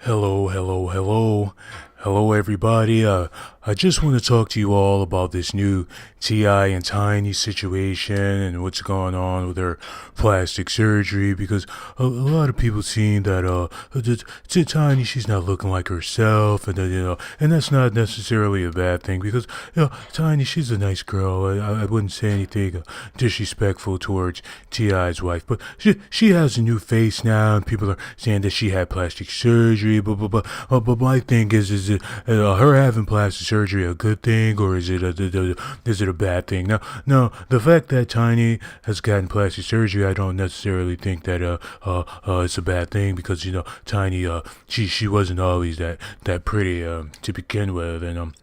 Hello, hello, hello. Hello, everybody. I just want to talk to you all about this new T.I. and Tiny situation and what's going on with her plastic surgery because a lot of people seem that to Tiny she's not looking like herself and that's not necessarily a bad thing because Tiny she's a nice girl. I wouldn't say anything disrespectful towards T.I.'s wife, but she has a new face now and people are saying that she had plastic surgery. But my thing is her having plastic surgery a good thing or is it a bad thing? Now, the fact that Tiny has gotten plastic surgery, I don't necessarily think that it's a bad thing because Tiny she wasn't always that pretty to begin with and.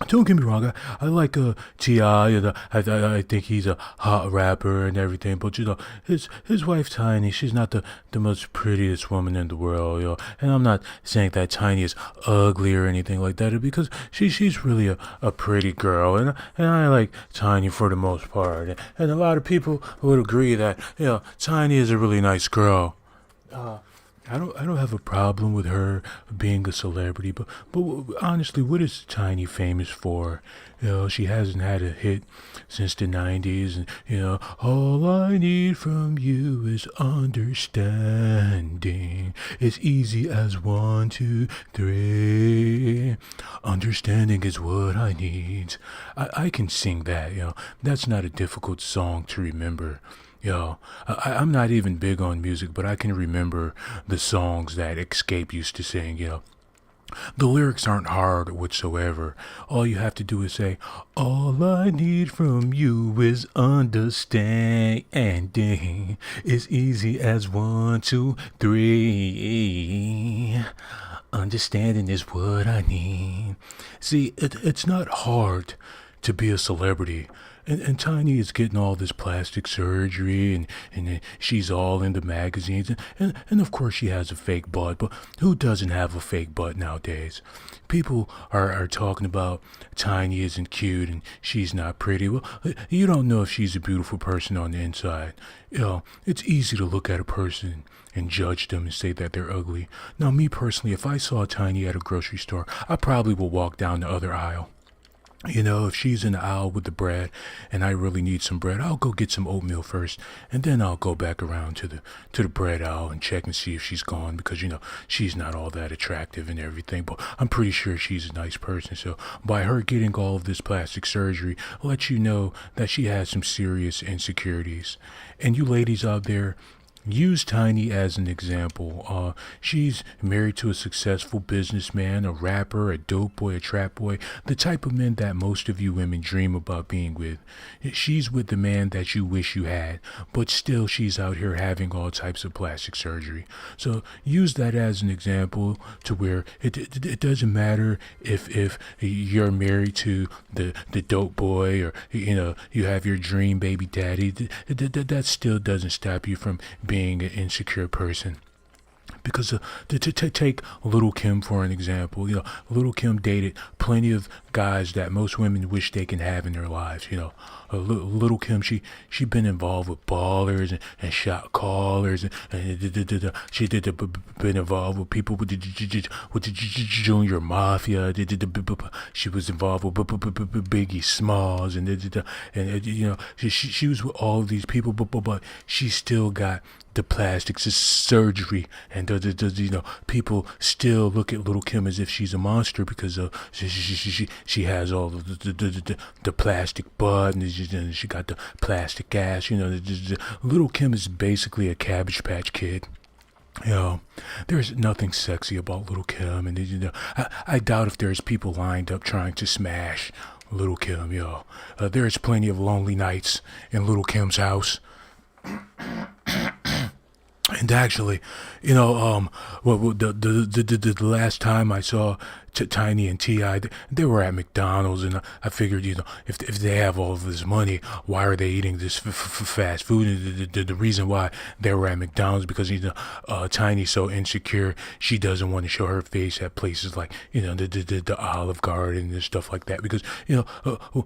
Don't get me wrong, I like T.I. and I think he's a hot rapper and everything, but his wife Tiny, she's not the most prettiest woman in the world, and I'm not saying that Tiny is ugly or anything like that, because she's really a pretty girl, and I like Tiny for the most part, and a lot of people would agree that Tiny is a really nice girl. I don't have a problem with her being a celebrity, but honestly, what is Tiny famous for? She hasn't had a hit since the '90s, and all I need from you is understanding. It's easy as one, two, three. Understanding is what I need. I can sing that. That's not a difficult song to remember. I'm not even big on music, but I can remember the songs that Escape used to sing. The lyrics aren't hard whatsoever. All you have to do is say, all I need from you is understanding. It's easy as one, two, three. Understanding is what I need. See, it's not hard to be a celebrity. And Tiny is getting all this plastic surgery, and she's all in the magazines, and of course she has a fake butt, but who doesn't have a fake butt nowadays? People are talking about Tiny isn't cute and she's not pretty. Well, you don't know if she's a beautiful person on the inside. It's easy to look at a person and judge them and say that they're ugly. Now, me personally, if I saw Tiny at a grocery store, I probably will walk down the other aisle. If she's in the aisle with the bread and I really need some bread, I'll go get some oatmeal first and then I'll go back around to the bread aisle and check and see if she's gone because she's not all that attractive and everything, but I'm pretty sure she's a nice person. So by her getting all of this plastic surgery, I'll let you know that she has some serious insecurities. And you ladies out there, use Tiny as an example. She's married to a successful businessman, a rapper, a dope boy, a trap boy, the type of men that most of you women dream about being with. She's with the man that you wish you had, but still she's out here having all types of plastic surgery. So use that as an example to where it doesn't matter if you're married to the dope boy or you have your dream baby daddy. That still doesn't stop you from being an insecure person. Because to take Little Kim for an example, Little Kim dated plenty of guys that most women wish they can have in their lives. Little Kim, she been involved with ballers and shot callers, and she been involved with people with the Junior Mafia. She was involved with Biggie Smalls, and she was with all of these people, but she still got the plastic surgery, and people still look at Little Kim as if she's a monster because she has all of the plastic butt and she got the plastic ass. Little Kim is basically a Cabbage Patch Kid. There's nothing sexy about Little Kim, and I doubt if there's people lined up trying to smash Little Kim. There's plenty of lonely nights in Little Kim's house. And actually, the last time I saw Tiny and T.I., they were at McDonald's, and I figured, if they have all of this money, why are they eating this fast food? And the reason why they were at McDonald's because Tiny's so insecure, she doesn't want to show her face at places like the Olive Garden and stuff like that. Because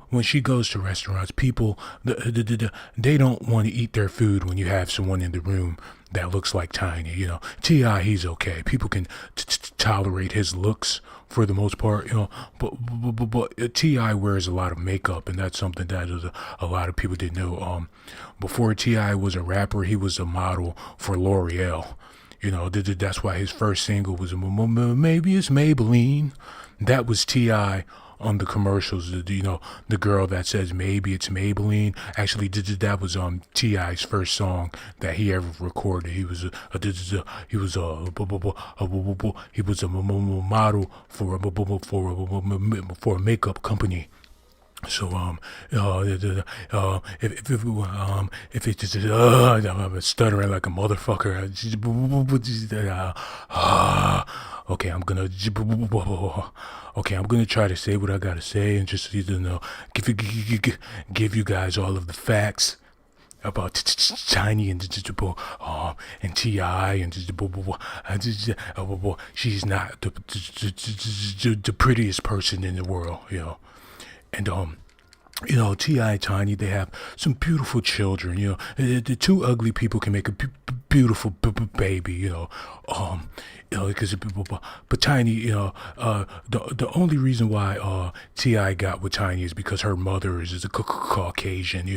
when she goes to restaurants, people they don't want to eat their food when you have someone in the room that looks like Tiny. T.I., he's okay. People can tolerate his looks for the most part, but T.I. wears a lot of makeup, and that's something that a lot of people didn't know. Before T.I. was a rapper, he was a model for L'Oreal. That's why his first single was Maybe It's Maybelline. That was T.I. on the commercials. The girl that says Maybe It's Maybelline. Actually, that was T.I.'s first song that he ever recorded. He was a model for a makeup company. So if it's just I'm stuttering like a motherfucker. I'm gonna try to say what I gotta say and just give you guys all of the facts about Tiny and T.I. and she's not the prettiest person in the world, and T.I. and Tiny, they have some beautiful children. The two ugly people can make a beautiful baby. Because but Tiny, the only reason why T.I. got with Tiny is because her mother is a Caucasian.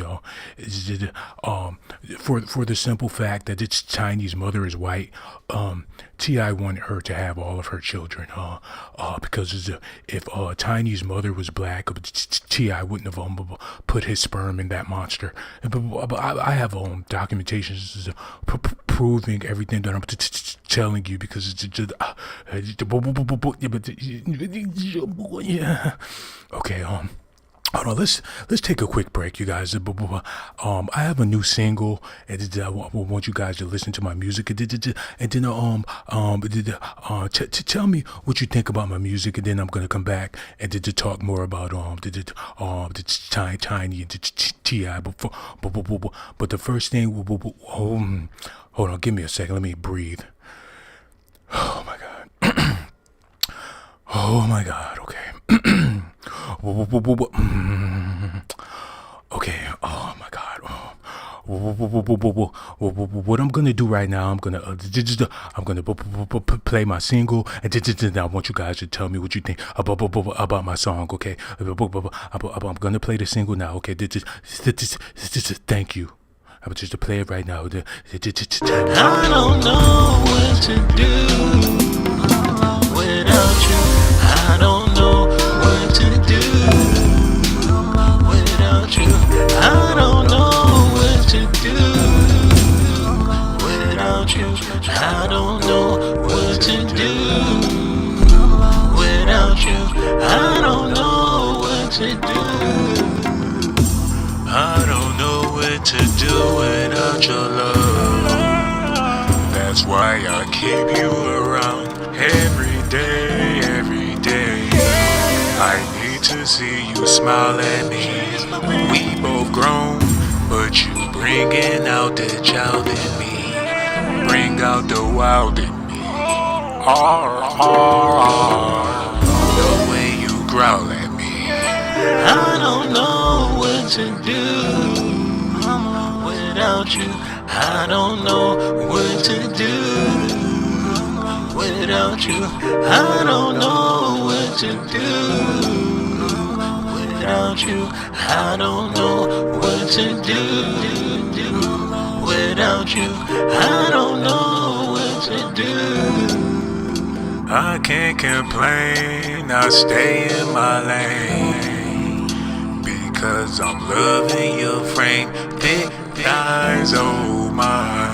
For the simple fact that it's Tiny's mother is white. T.I. wanted her to have all of her children, because if Tiny's mother was black, T.I. wouldn't have put his sperm in that monster. But I have documentation proving everything that I'm telling you, because it's just okay. Hold on, let's take a quick break, you guys. I have a new single, and I want you guys to listen to my music, and then tell me what you think about my music, and then I'm gonna come back and to talk more about Tiny and T.I. But the first thing, hold on, give me a second, let me breathe. Oh my god. Oh my god. Okay. Okay. Oh my god. What I'm gonna do right now, I'm gonna play my single, and then I want you guys to tell me what you think about my song. Okay. I'm gonna play the single now. Okay. Thank you. I'm just to play it right now. I don't know what to do without you. I don't know what to do without you. I don't know what to do without you. I don't know what to do without you. I don't know what to do. I don't know what to do without your love. That's why I keep you around every day, every day. I need to see you smile at me. We both grown, but you bringing out the child in me. Bring out the wild in me. The way you growl at me. I don't know what to do without you. I don't know what to do without you. I don't know what to do without you. I don't know what to do without you. I don't know what to do. I can't complain, I stay in my lane, because I'm loving your frame, thick thighs, oh my.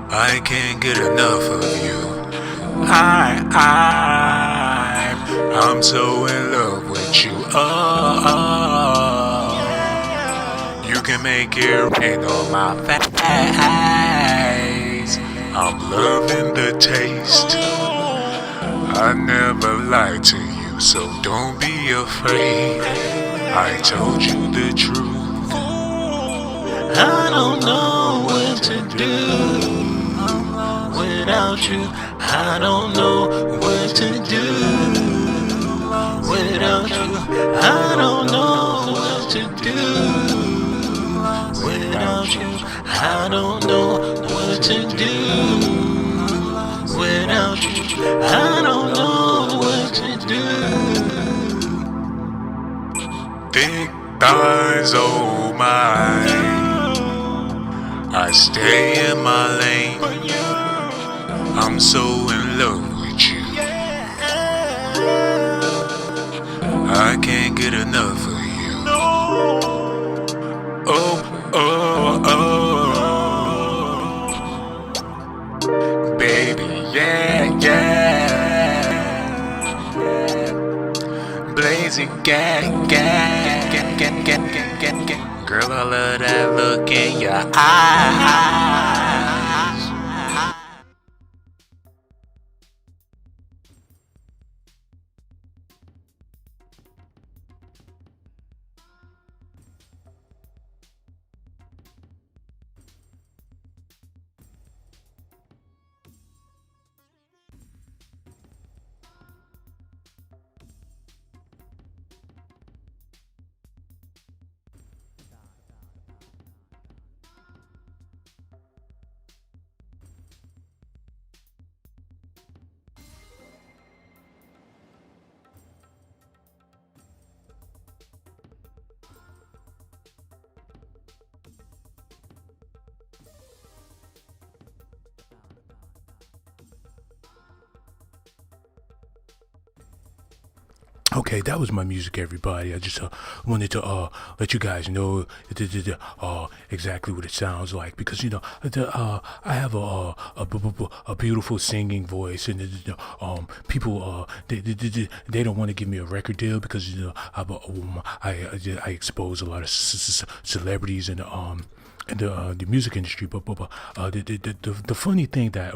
I can't get enough of you. I'm so in love with you. You can make it rain on my face. I'm loving the taste. I never lied to you, so don't be afraid. I told you the truth. I don't know what to do without you. I don't know what to do without you. I don't know what to do without you. I don't know what to do without you. I don't know what to do. Thick thighs, oh my. I stay in my lane. I'm so in love with you. I can't get enough of you. Oh, oh, oh. Baby, yeah, yeah. Blazing gang, gang, gang, gang, gang, gang, gang, gang. Girl, I love that look in your eyes. Okay, that was my music, everybody. I just wanted to let you guys know exactly what it sounds like because I have a beautiful singing voice, and people they don't want to give me a record deal because I expose a lot of celebrities and the music industry, the funny thing that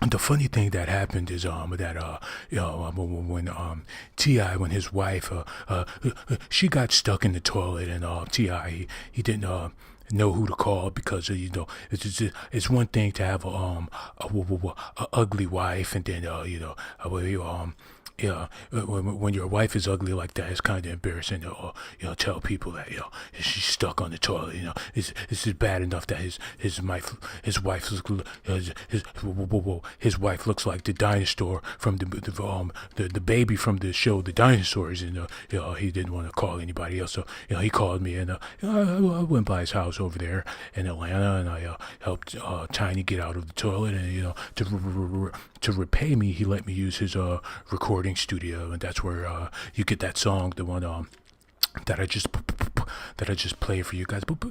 the funny thing that happened is that when Ti, when his wife she got stuck in the toilet, and Ti, he didn't know who to call because it's one thing to have a ugly wife, and then yeah, when your wife is ugly like that, it's kind of embarrassing to tell people that she's stuck on the toilet. It's just bad enough that his wife his wife looks like the dinosaur from the baby from the show The Dinosaurs, and he didn't want to call anybody else, so he called me, and I went by his house over there in Atlanta, and I helped Tiny get out of the toilet, and to repay me, he let me use his recording studio, and that's where you get that song, the one that I just played for you guys. But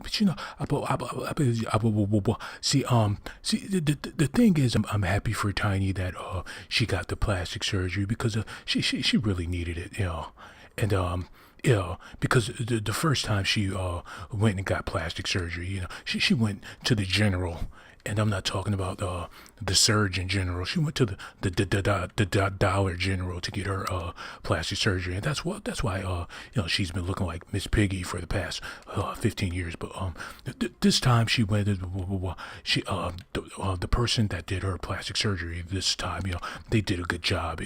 see, the thing is, I'm happy for Tiny that she got the plastic surgery because she really needed it, and because the first time she went and got plastic surgery, she went to the general. And I'm not talking about the Surgeon General. She went to the Dollar General to get her plastic surgery, and that's why she's been looking like Miss Piggy for the past 15 years. But this time she went. The person that did her plastic surgery this time, they did a good job.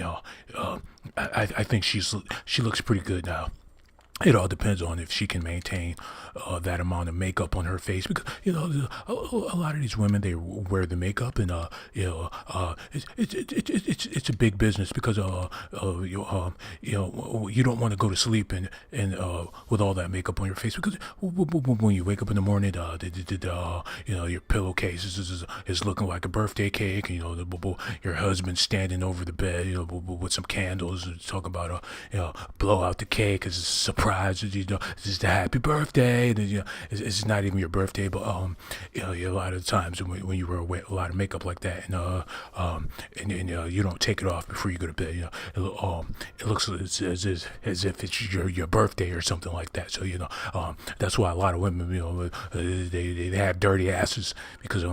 I think she looks pretty good now. It all depends on if she can maintain that amount of makeup on her face, because a lot of these women, they wear the makeup, and it's a big business because you don't want to go to sleep and with all that makeup on your face, because when you wake up in the morning, your pillowcase is looking like a birthday cake, and your husband standing over the bed with some candles and talking about blow out the cake as a surprise. It's just a happy birthday. And, it's not even your birthday, but a lot of times when you wear a lot of makeup like that, and you don't take it off before you go to bed, it looks as if it's your birthday or something like that. So that's why a lot of women, they have dirty asses, because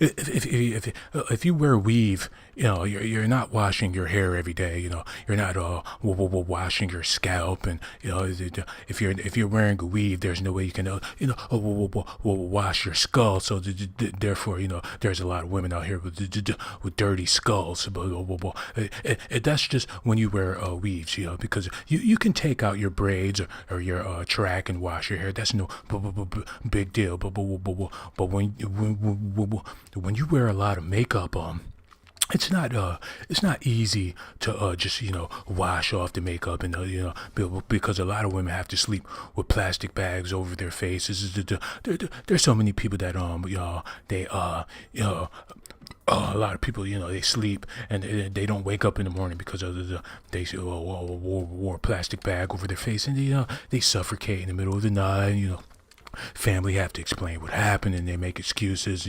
if you wear weave, you're not washing your hair every day. You're not washing your scalp, and if you're wearing a weave, there's no way you can wash your skull. So therefore, there's a lot of women out here with dirty skulls. But that's just when you wear weaves, because you can take out your braids or your track and wash your hair. That's no big deal. But when when you wear a lot of makeup, it's not easy to just wash off the makeup and because a lot of women have to sleep with plastic bags over their faces. There's so many people that they a lot of people, they sleep and they don't wake up in the morning because of they wore a plastic bag over their face, and they suffocate in the middle of the night. Family have to explain what happened, and they make excuses.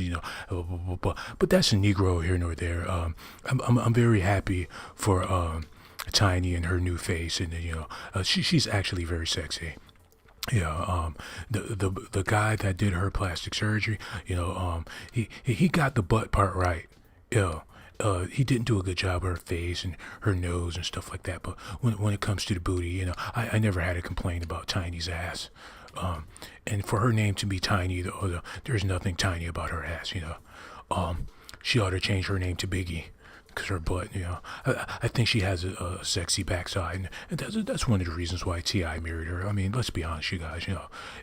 But that's a Negro here nor there. I'm very happy for Tiny and her new face, and she's actually very sexy. Yeah, the guy that did her plastic surgery, he got the butt part right. Yeah. He didn't do a good job of her face and her nose and stuff like that. But when it comes to the booty, I never had a complaint about Tiny's ass. And for her name to be Tiny, there's nothing tiny about her ass. She ought to change her name to Biggie. Because her butt, I think she has a sexy backside, and that's one of the reasons why T.I. married her. I mean, let's be honest, you guys.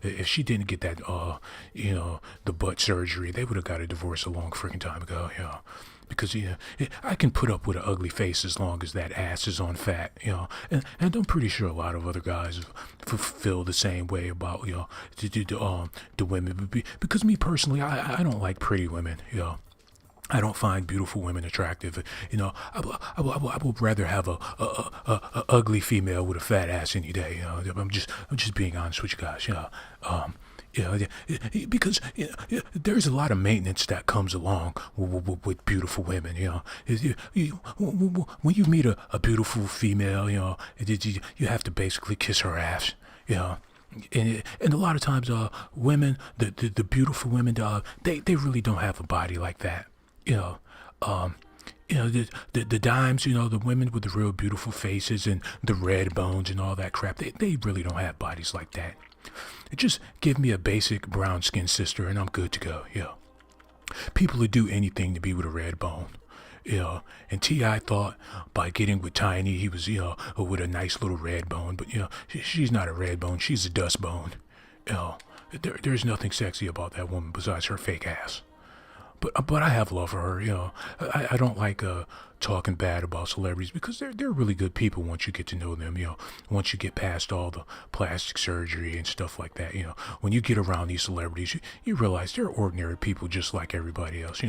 If she didn't get that, the butt surgery, they would have got a divorce a long freaking time ago. Because I can put up with an ugly face as long as that ass is on fat. And I'm pretty sure a lot of other guys feel the same way about the women. Because me personally, I don't like pretty women. I don't find beautiful women attractive. I would rather have a ugly female with a fat ass any day. I'm just being honest with you guys. Because there's a lot of maintenance that comes along with beautiful women. When you meet a beautiful female, you have to basically kiss her ass. And a lot of times, women, the beautiful women, they really don't have a body like that. The dimes, the women with the real beautiful faces and the red bones and all that crap, they really don't have bodies like that. Just give me a basic brown skinned sister and I'm good to go. People would do anything to be with a red bone. And T.I. thought by getting with Tiny, he was, with a nice little red bone, but she's not a red bone, she's a dust bone. There's nothing sexy about that woman besides her fake ass. But I have love for her. I don't like talking bad about celebrities because they're really good people once you get to know them. Once you get past all the plastic surgery and stuff like that. When you get around these celebrities, you realize they're ordinary people just like everybody else.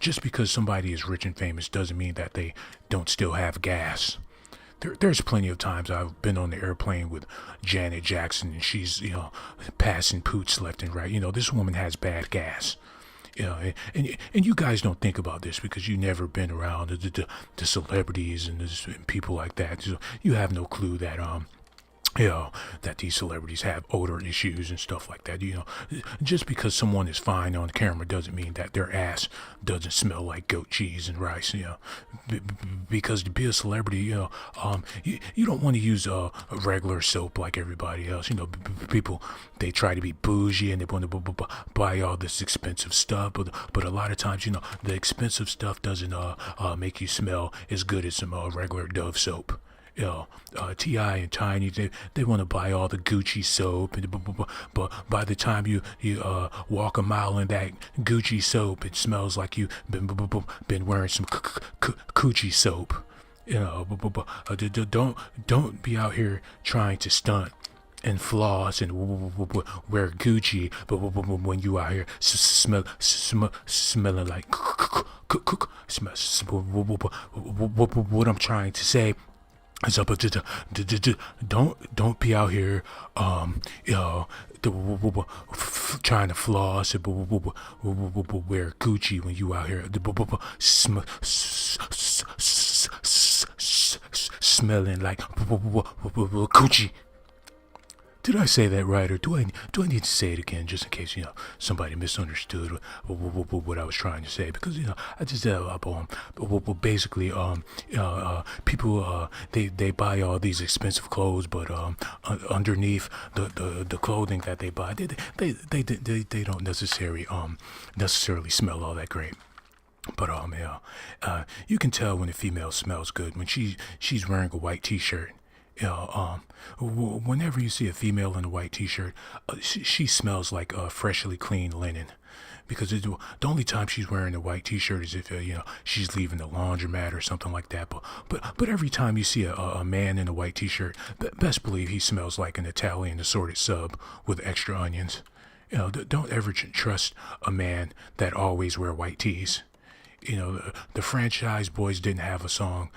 Just because somebody is rich and famous doesn't mean that they don't still have gas. There's plenty of times I've been on the airplane with Janet Jackson and she's passing poots left and right. This woman has bad gas. And you guys don't think about this because you've never been around the celebrities and people like that. So you have no clue that that these celebrities have odor issues and stuff like that. Just because someone is fine on camera doesn't mean that their ass doesn't smell like goat cheese and rice. Because to be a celebrity, you don't want to use a regular soap like everybody else. People, they try to be bougie and they want to buy all this expensive stuff, but a lot of times, the expensive stuff doesn't make you smell as good as some regular Dove soap. T.I. and Tiny, they want to buy all the Gucci soap, but by the time you walk a mile in that Gucci soap, it smells like you've been wearing some coochie soap. Don't be out here trying to stunt and floss and wear Gucci, but when you out here smelling like what I'm trying to say. So, but don't be out here, trying to floss and wear Gucci when you out here smelling like Gucci. Did I say that right, or do I need to say it again just in case somebody misunderstood what I was trying to say? Because I just basically people they buy all these expensive clothes, but underneath the clothing that they buy, they don't necessarily smell all that great. But you can tell when a female smells good when she's wearing a white T-shirt. Whenever you see a female in a white T-shirt, she smells like freshly cleaned linen, because the only time she's wearing a white T-shirt is if she's leaving the laundromat or something like that. But every time you see a man in a white T-shirt, best believe he smells like an Italian assorted sub with extra onions. Don't ever trust a man that always wear white tees. The franchise boys didn't have a song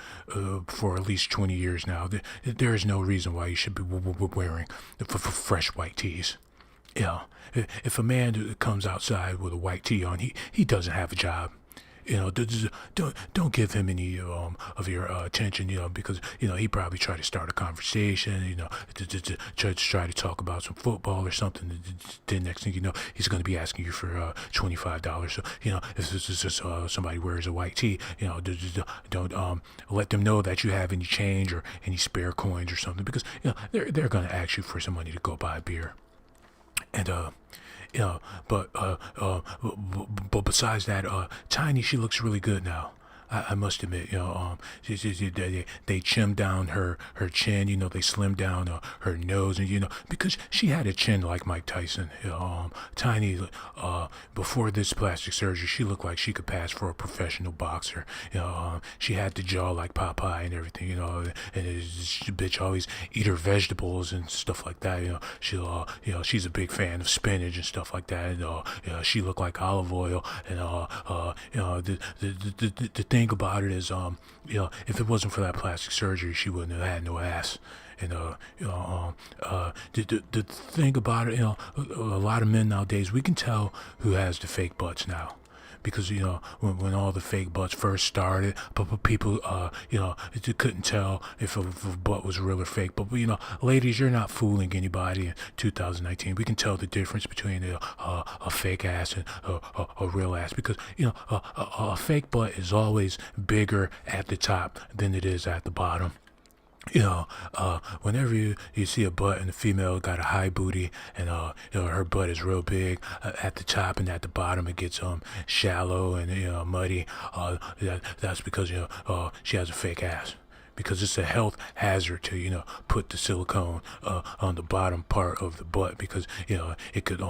for at least 20 years now. There is no reason why you should be wearing fresh white tees. If a man comes outside with a white tee on, he doesn't have a job. Don't give him any of your attention, because he probably try to start a conversation, to try to talk about some football or something. Then next thing you know, he's going to be asking you for $25. So if this is just somebody wears a white tee, don't let them know that you have any change or any spare coins or something, because they're going to ask you for some money to go buy a beer. And but besides that, Tiny, she looks really good now. I must admit, they trimmed down her chin, they slimmed down her nose, and because she had a chin like Mike Tyson. Tiny, before this plastic surgery, she looked like she could pass for a professional boxer. She had the jaw like Popeye and everything. And she bitch always eat her vegetables and stuff like that. She's a big fan of spinach and stuff like that. And she looked like olive oil. And the thing about it is, if it wasn't for that plastic surgery, she wouldn't have had no ass. And the thing about it, a lot of men nowadays, we can tell who has the fake butts now. Because when all the fake butts first started, but people they couldn't tell if a butt was real or fake. But ladies, you're not fooling anybody in 2019. We can tell the difference between a fake ass and a real ass, because a fake butt is always bigger at the top than it is at the bottom. Whenever you see a butt and the female got a high booty and her butt is real big at the top, and at the bottom it gets shallow and muddy, that's because she has a fake ass. Because it's a health hazard to put the silicone on the bottom part of the butt, because it could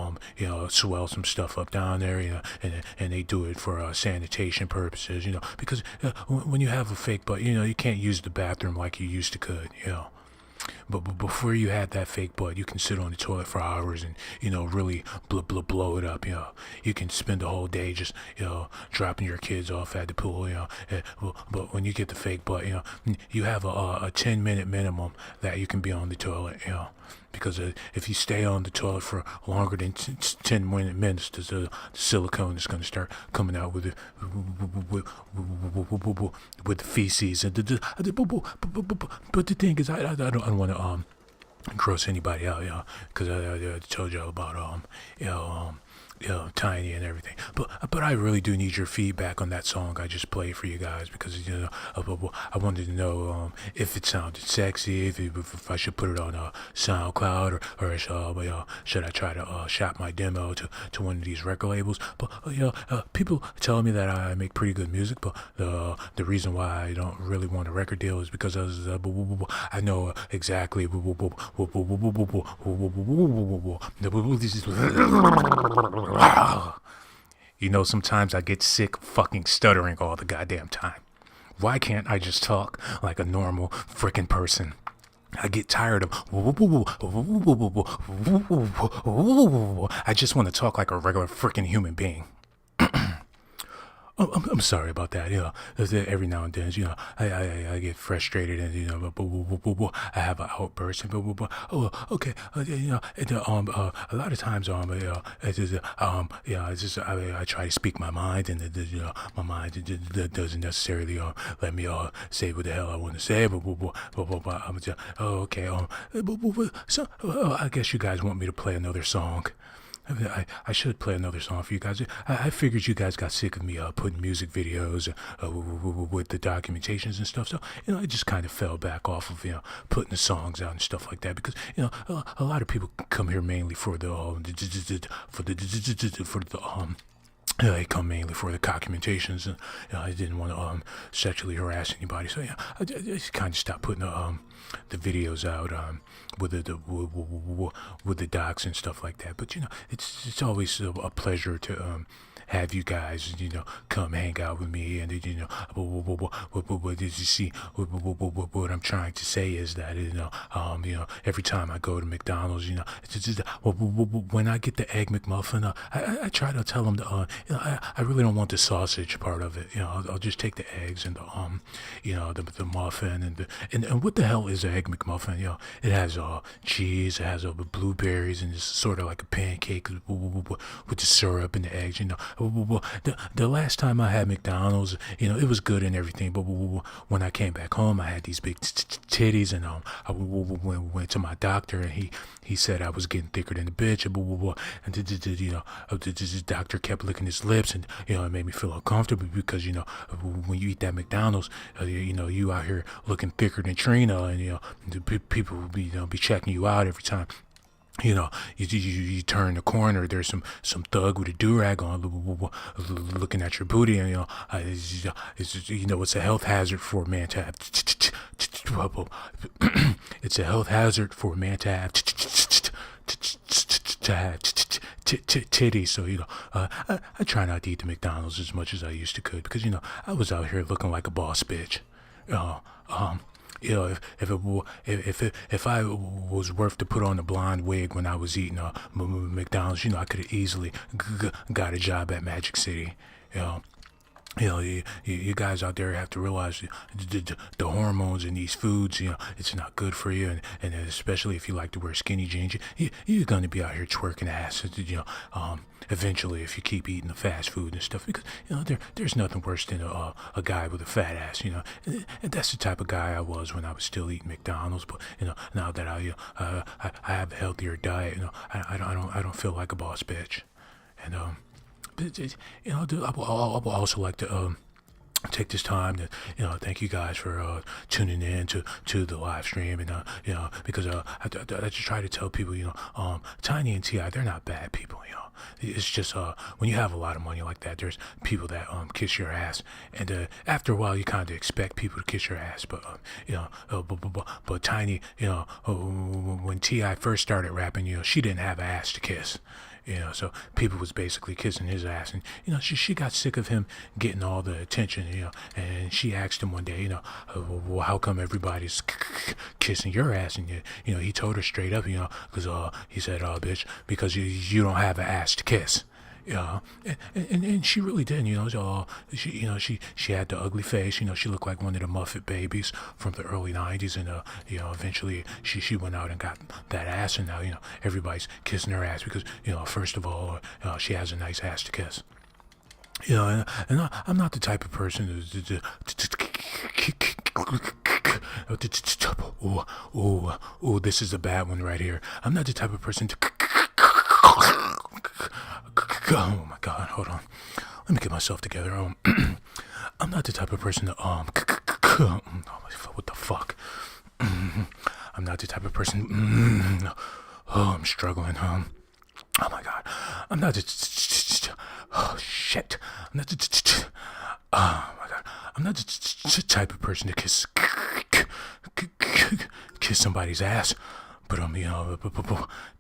swell some stuff up down there, and they do it for sanitation purposes, because when you have a fake butt, you can't use the bathroom like you used to could. But before you had that fake butt, you can sit on the toilet for hours and really blow it up. You can spend the whole day just dropping your kids off at the pool. But when you get the fake butt, you have a 10-minute minimum that you can be on the toilet. Because if you stay on the toilet for longer than 10 minutes, the silicone is going to start coming out with the feces. But the thing is, I don't want to gross anybody out, because I told y'all about Tiny and everything. But I really do need your feedback on that song I just played for you guys, because I wanted to know if it sounded sexy, if I should put it on SoundCloud, or should I try to shop my demo to one of these record labels. But people tell me that I make pretty good music, but the reason why I don't really want a record deal is because I know exactly sometimes I get sick fucking stuttering all the goddamn time. Why can't I just talk like a normal frickin' person? I get tired of I just want to talk like a regular frickin' human being. I'm sorry about that. Every now and then, I get frustrated, and I have an outburst. And okay, a lot of times, I try to speak my mind, and my mind doesn't necessarily let me say what the hell I want to say. I'm just, okay. So I guess you guys want me to play another song. I should play another song for you guys. I figured you guys got sick of me putting music videos with the documentations and stuff. So, I just kind of fell back off of, putting the songs out and stuff like that. Because, a lot of people come here mainly for the they come mainly for the documentations, and I didn't want to sexually harass anybody. So I just kind of stopped putting the videos out with the docs and stuff like that. But it's always a pleasure to have you guys, come hang out with me. And what did you see? What I'm trying to say is that every time I go to McDonald's, when I get the egg McMuffin, I try to tell them that I really don't want the sausage part of it. I'll just take the eggs and the muffin and what the hell is an egg McMuffin? It has cheese, it has blueberries, and it's sort of like a pancake with the syrup and the eggs. The last time I had McDonald's, it was good and everything, but when I came back home, I had these big titties, and I went to my doctor, and he said I was getting thicker than a bitch, and the doctor kept licking his lips, and it made me feel uncomfortable because when you eat that McDonald's, you out here looking thicker than Trina, and people will be checking you out every time. You turn the corner. There's some thug with a do-rag on, looking at your booty, and it's a health hazard for a man to have. It's a health hazard for a man to have titties. So I try not to eat the McDonald's as much as I used to could because I was out here looking like a boss bitch. If I was worth to put on a blonde wig when I was eating McDonald's, I could have easily got a job at Magic City. You guys out there have to realize the hormones in these foods, it's not good for you, and especially if you like to wear skinny jeans, you're going to be out here twerking ass, eventually if you keep eating the fast food and stuff, because, there's nothing worse than a guy with a fat ass, and that's the type of guy I was when I was still eating McDonald's, but, now that I have a healthier diet, I don't feel like a boss bitch, and, I would also like to take this time to thank you guys for tuning in to the live stream, and because I just try to tell people Tiny and T.I., they're not bad people. It's just when you have a lot of money like that, there's people that kiss your ass, and after a while you kind of expect people to kiss your ass, but but Tiny, when T.I. first started rapping, she didn't have an ass to kiss. So people was basically kissing his ass, and she got sick of him getting all the attention, and she asked him one day, well, how come everybody's kissing your ass? And he told her straight up, because he said, bitch, because you don't have an ass to kiss. And she really did, she had the ugly face, she looked like one of the Muppet babies from the early 90s, and eventually she went out and got that ass, and now everybody's kissing her ass because first of all she has a nice ass to kiss. And I'm not the type of person oh, this is a bad one right here. I'm not the type of person to oh my God, hold on. Let me get myself together. I'm not the type of person to what the fuck? I'm not the type of person. I'm struggling. Oh my God, I'm not the. Oh shit, I'm not the. Oh my God, I'm not the type of person to kiss somebody's ass. But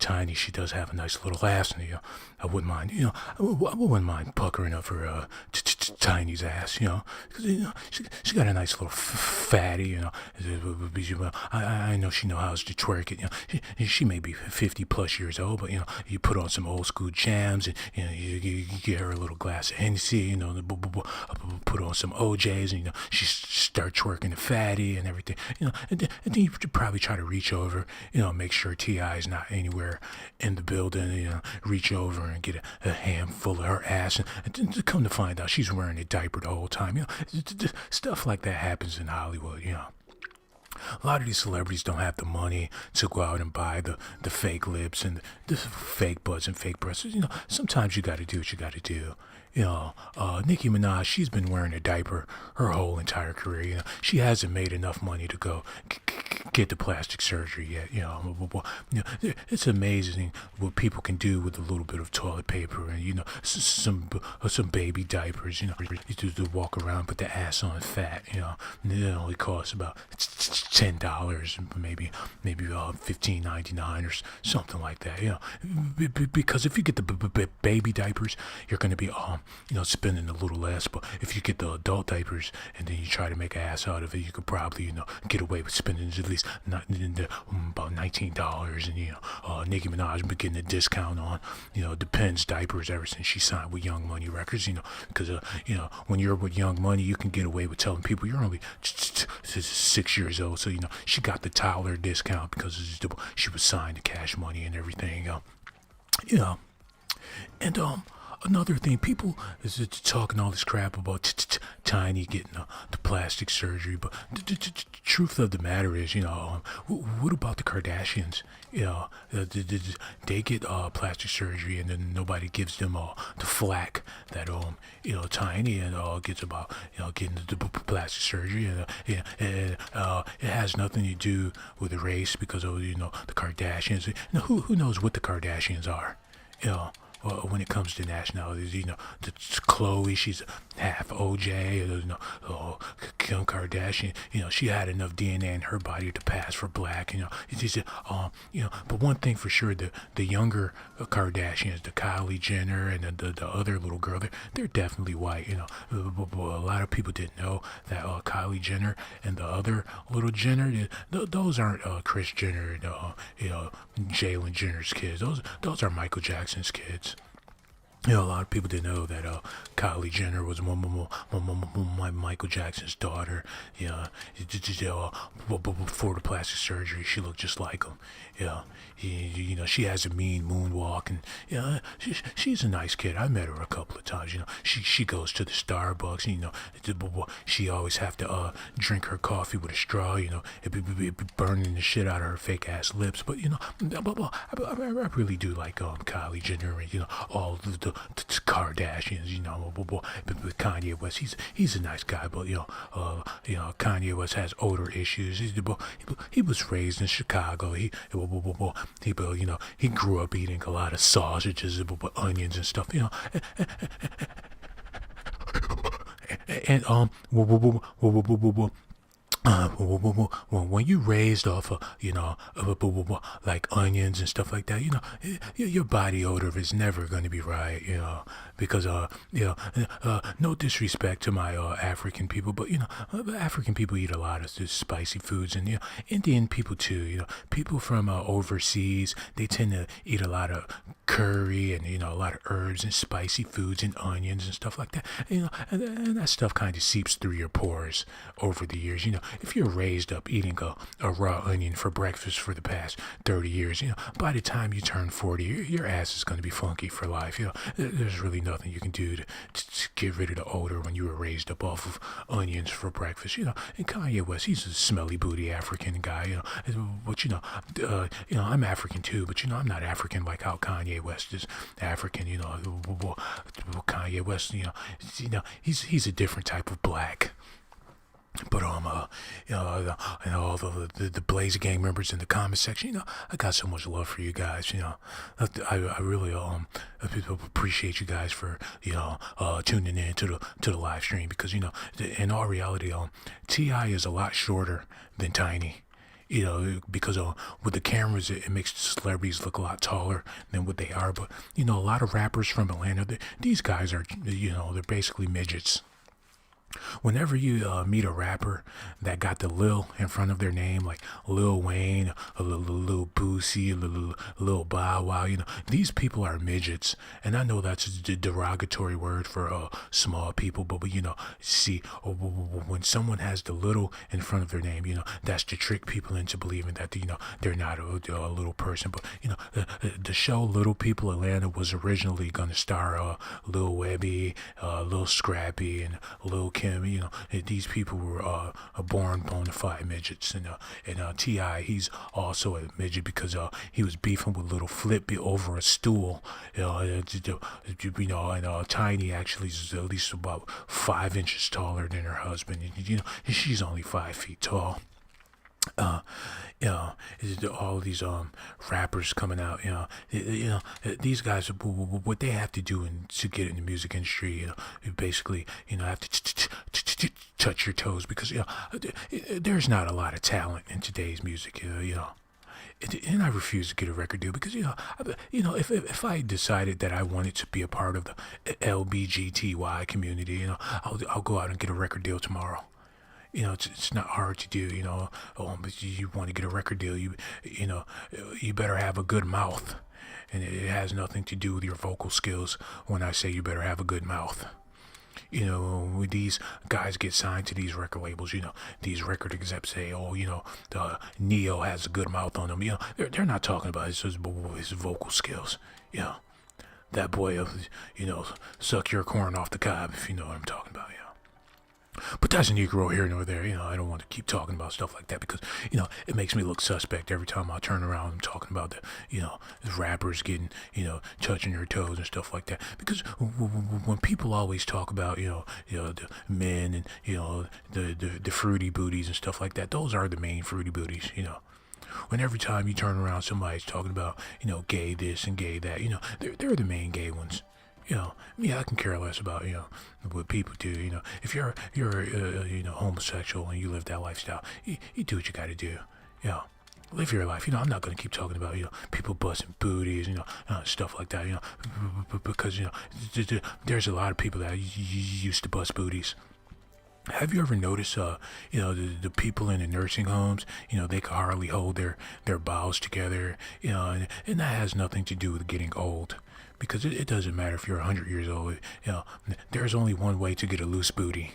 Tiny, she does have a nice little ass, and I wouldn't mind, I wouldn't mind puckering up her Tiny's ass, because she got a nice little fatty, I know she knows how to twerk it, she may be 50 plus years old, but you put on some old school jams, and you get her a little glass of Hennessy, put on some OJs, and she start twerking the fatty and everything, and then you probably try to reach over, make sure T.I. is not anywhere in the building, reach over and get a handful of her ass, and to come to find out she's wearing a diaper the whole time, stuff like that happens in Hollywood, A lot of these celebrities don't have the money to go out and buy the fake lips and the fake butts and fake breasts. Sometimes you got to do what you got to do. Nicki Minaj, she's been wearing a diaper her whole entire career. She hasn't made enough money to go get the plastic surgery yet. It's amazing what people can do with a little bit of toilet paper and some baby diapers. You just walk around, put the ass on fat. And it only costs about $10, maybe $15.99 or something like that. Because if you get the baby diapers, you're going to be spending a little less. But if you get the adult diapers and then you try to make an ass out of it, you could probably get away with spending at least about $19. And Nicki Minaj been getting a discount on Depends diapers ever since she signed with Young Money Records. Because when you're with Young Money, you can get away with telling people you're only 6 years old. So she got the Tyler discount because she was signed to Cash Money and everything. And another thing, people is talking all this crap about Tiny getting the plastic surgery, but the truth of the matter is, what about the Kardashians? They get plastic surgery, and then nobody gives them the flack that Tiny and gets about getting the plastic surgery, and it has nothing to do with the race because of the Kardashians. Who knows what the Kardashians are? When it comes to nationalities, Khloe, she's half OJ, Kim Kardashian, she had enough DNA in her body to pass for black, but one thing for sure, the younger Kardashians, the Kylie Jenner and the other little girl, they're definitely white, but a lot of people didn't know that Kylie Jenner and the other little Jenner, those aren't Kris Jenner and Jalen Jenner's kids. Those are Michael Jackson's kids. A lot of people didn't know that Kylie Jenner was Michael Jackson's daughter. Before the plastic surgery, she looked just like him. She has a mean moonwalk, and she's a nice kid. I met her a couple of times. She goes to the Starbucks. She always have to drink her coffee with a straw. It be burning the shit out of her fake ass lips. But I really do like Kylie Jenner and all the Kardashians. But Kanye West, he's a nice guy, but Kanye West has odor issues. He was raised in Chicago. He grew up eating a lot of sausages, onions and stuff. And when you raised off of like onions and stuff like that, your body odor is never going to be right, because no disrespect to my African people, but African people eat a lot of spicy foods, and Indian people too. People from overseas, they tend to eat a lot of curry and a lot of herbs and spicy foods and onions and stuff like that. And that stuff kind of seeps through your pores over the years. If you're raised up eating a raw onion for breakfast for the past 30 years, by the time you turn 40, your ass is going to be funky for life. There's really nothing you can do to get rid of the odor when you were raised up off of onions for breakfast. And Kanye West, he's a smelly booty African guy. But I'm African too, but I'm not African like how Kanye West is African. Kanye West, he's a different type of black. But and all the Blaze Gang members in the comment section, I got so much love for you guys. I really appreciate you guys for tuning in to the live stream, because in all reality, T.I. is a lot shorter than Tiny. Because with the cameras, it makes the celebrities look a lot taller than what they are. But a lot of rappers from Atlanta, these guys are they're basically midgets. Whenever you meet a rapper that got the Lil in front of their name, like Lil Wayne, a Lil Boosie, a Lil Bow Wow, these people are midgets. And I know that's a derogatory word for small people, but see, when someone has the little in front of their name, that's to trick people into believing that they're not a little person. But the show Little People Atlanta was originally going to star Lil Webby, Lil Scrappy, and Lil Kim. These people were born bona fide midgets, and T.I., he's also a midget because he was beefing with Little Flip over a stool. And Tiny actually is at least about 5 inches taller than her husband. And she's only 5 feet tall. uh, all these rappers coming out, these guys, what they have to do to get in the music industry, you basically, have to touch your toes, because there's not a lot of talent in today's music, and I refuse to get a record deal because if I decided that I wanted to be a part of the LBGTY community, I'll go out and get a record deal tomorrow. It's not hard to do. But you want to get a record deal, you better have a good mouth, and it has nothing to do with your vocal skills. When I say you better have a good mouth. When these guys get signed to these record labels, these record execs say, the Neo has a good mouth on him. They're not talking about his vocal skills. That boy, suck your corn off the cob, if you know what I'm talking about. But that's neither here nor there. I don't want to keep talking about stuff like that because, it makes me look suspect every time I turn around and talking about the rappers getting, touching their toes and stuff like that. Because when people always talk about, the men and, the fruity booties and stuff like that, those are the main fruity booties, When every time you turn around, somebody's talking about, gay this and gay that, they're the main gay ones. I can care less about, what people do. If you're homosexual and you live that lifestyle, you do what you got to do. Live your life. I'm not going to keep talking about, people busting booties, stuff like that, because, there's a lot of people that used to bust booties. Have you ever noticed, the people in the nursing homes, they can hardly hold their bowels together, and that has nothing to do with getting old. Because it doesn't matter if you're 100 years old. There's only one way to get a loose booty.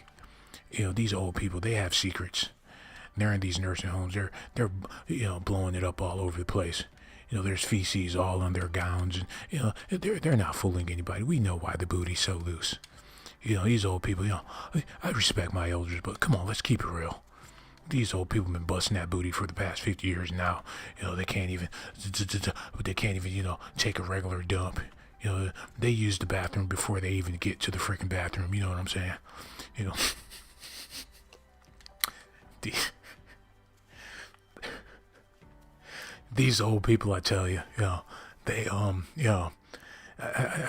These old people, they have secrets. They're in these nursing homes. They're blowing it up all over the place. There's feces all on their gowns, and they're not fooling anybody. We know why the booty's so loose. These old people. I respect my elders, but come on, let's keep it real. These old people have been busting that booty for the past 50 years now. They can't even take a regular dump. They use the bathroom before they even get to the freaking bathroom. You know what I'm saying? These old people, I tell you, they, I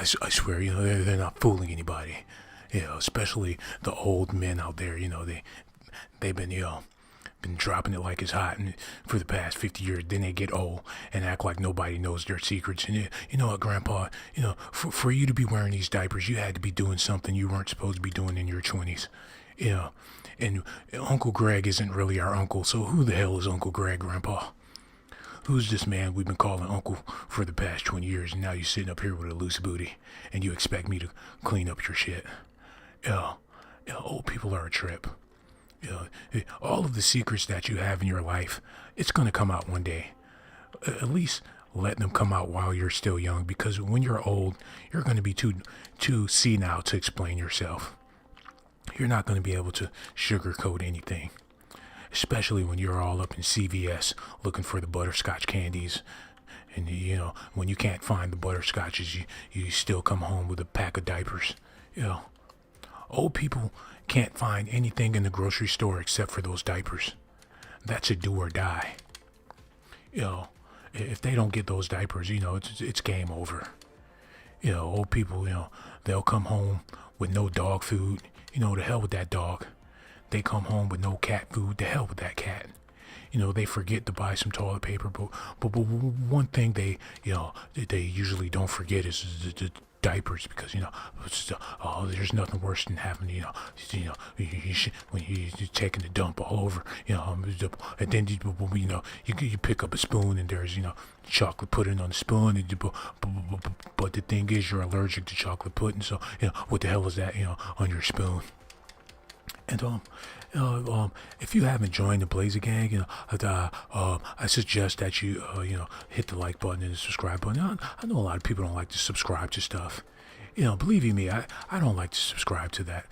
swear, they're not fooling anybody. Especially the old men out there. They've been dropping it like it's hot and for the past 50 years. Then they get old and act like nobody knows their secrets. And you know what, Grandpa, for you to be wearing these diapers, you had to be doing something you weren't supposed to be doing in your 20s. And Uncle Greg isn't really our uncle, so who the hell is Uncle Greg, Grandpa? Who's this man we've been calling uncle for the past 20 years, and now you're sitting up here with a loose booty and you expect me to clean up your shit? Old people are a trip. All of the secrets that you have in your life, it's going to come out one day. At least let them come out while you're still young, because when you're old, you're going to be too senile to explain yourself. You're not going to be able to sugarcoat anything, especially when you're all up in CVS looking for the butterscotch candies. And, when you can't find the butterscotches, you still come home with a pack of diapers. Old people can't find anything in the grocery store except for those diapers. That's a do or die. If they don't get those diapers, it's game over. Old people, they'll come home with no dog food. To hell with that dog. They come home with no cat food. To hell with that cat. They forget to buy some toilet paper, but one thing they usually don't forget is the diapers, because there's nothing worse than having when you're taking the dump all over, and then you pick up a spoon and there's chocolate pudding on the spoon, but the thing is you're allergic to chocolate pudding, so what the hell is that on your spoon? And if you haven't joined the Blazer Gang, I suggest that you hit the like button and the subscribe button. I know a lot of people don't like to subscribe to stuff. Believe you me, I don't like to subscribe to that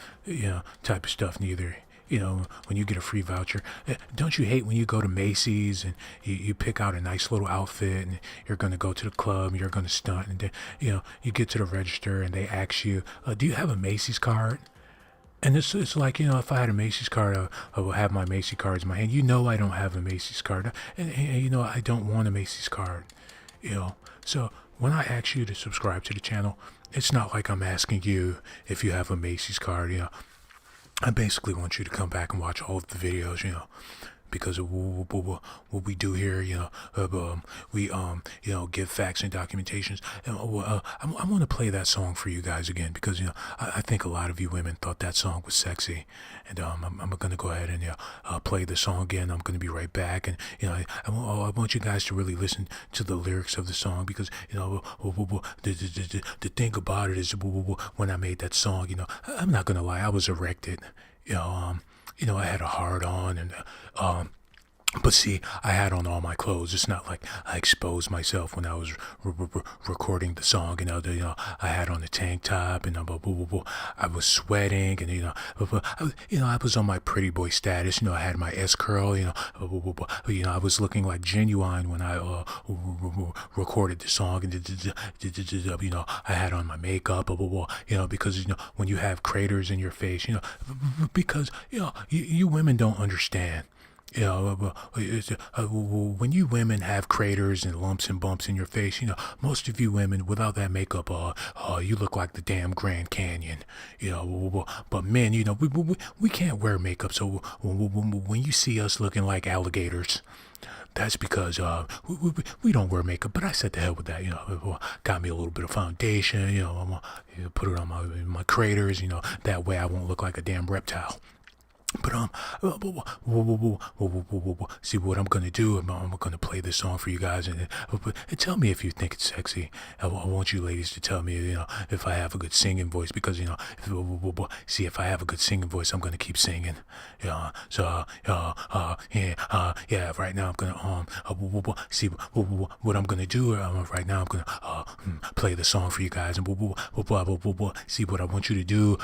type of stuff neither. When you get a free voucher, don't you hate when you go to Macy's and you pick out a nice little outfit and you're going to go to the club and you're going to stunt, and then you get to the register and they ask you, do you have a Macy's card? And it's like, if I had a Macy's card, I would have my Macy's cards in my hand. I don't have a Macy's card. And I don't want a Macy's card. So when I ask you to subscribe to the channel, it's not like I'm asking you if you have a Macy's card. I basically want you to come back and watch all of the videos, because of what we do here, we give facts and documentations. And I want to play that song for you guys again because I think a lot of you women thought that song was sexy, and I'm gonna go ahead and play the song again. I'm gonna be right back, and I want you guys to really listen to the lyrics of the song because the thing about it is when I made that song, I'm not gonna lie, I was erected. I had a hard on and but see, I had on all my clothes. It's not like I exposed myself when I was recording the song. I had on a tank top, and I was sweating, and I was on my pretty boy status. I had my S curl. I was looking like genuine when I recorded the song, and I had on my makeup. Because when you have craters in your face, because you women don't understand. When you women have craters and lumps and bumps in your face, most of you women without that makeup, you look like the damn Grand Canyon. But men, we can't wear makeup. So when you see us looking like alligators, that's because we don't wear makeup. But I said to hell with that. Got me a little bit of foundation. I'm gonna put it on my craters. That way I won't look like a damn reptile. But see what I'm gonna do. I'm gonna play this song for you guys, and tell me if you think it's sexy. I want you ladies to tell me, if I have a good singing voice, because if I have a good singing voice, I'm gonna keep singing. So Right now I'm gonna see what I'm gonna do. Right now I'm gonna play the song for you guys, and see what I want you to do.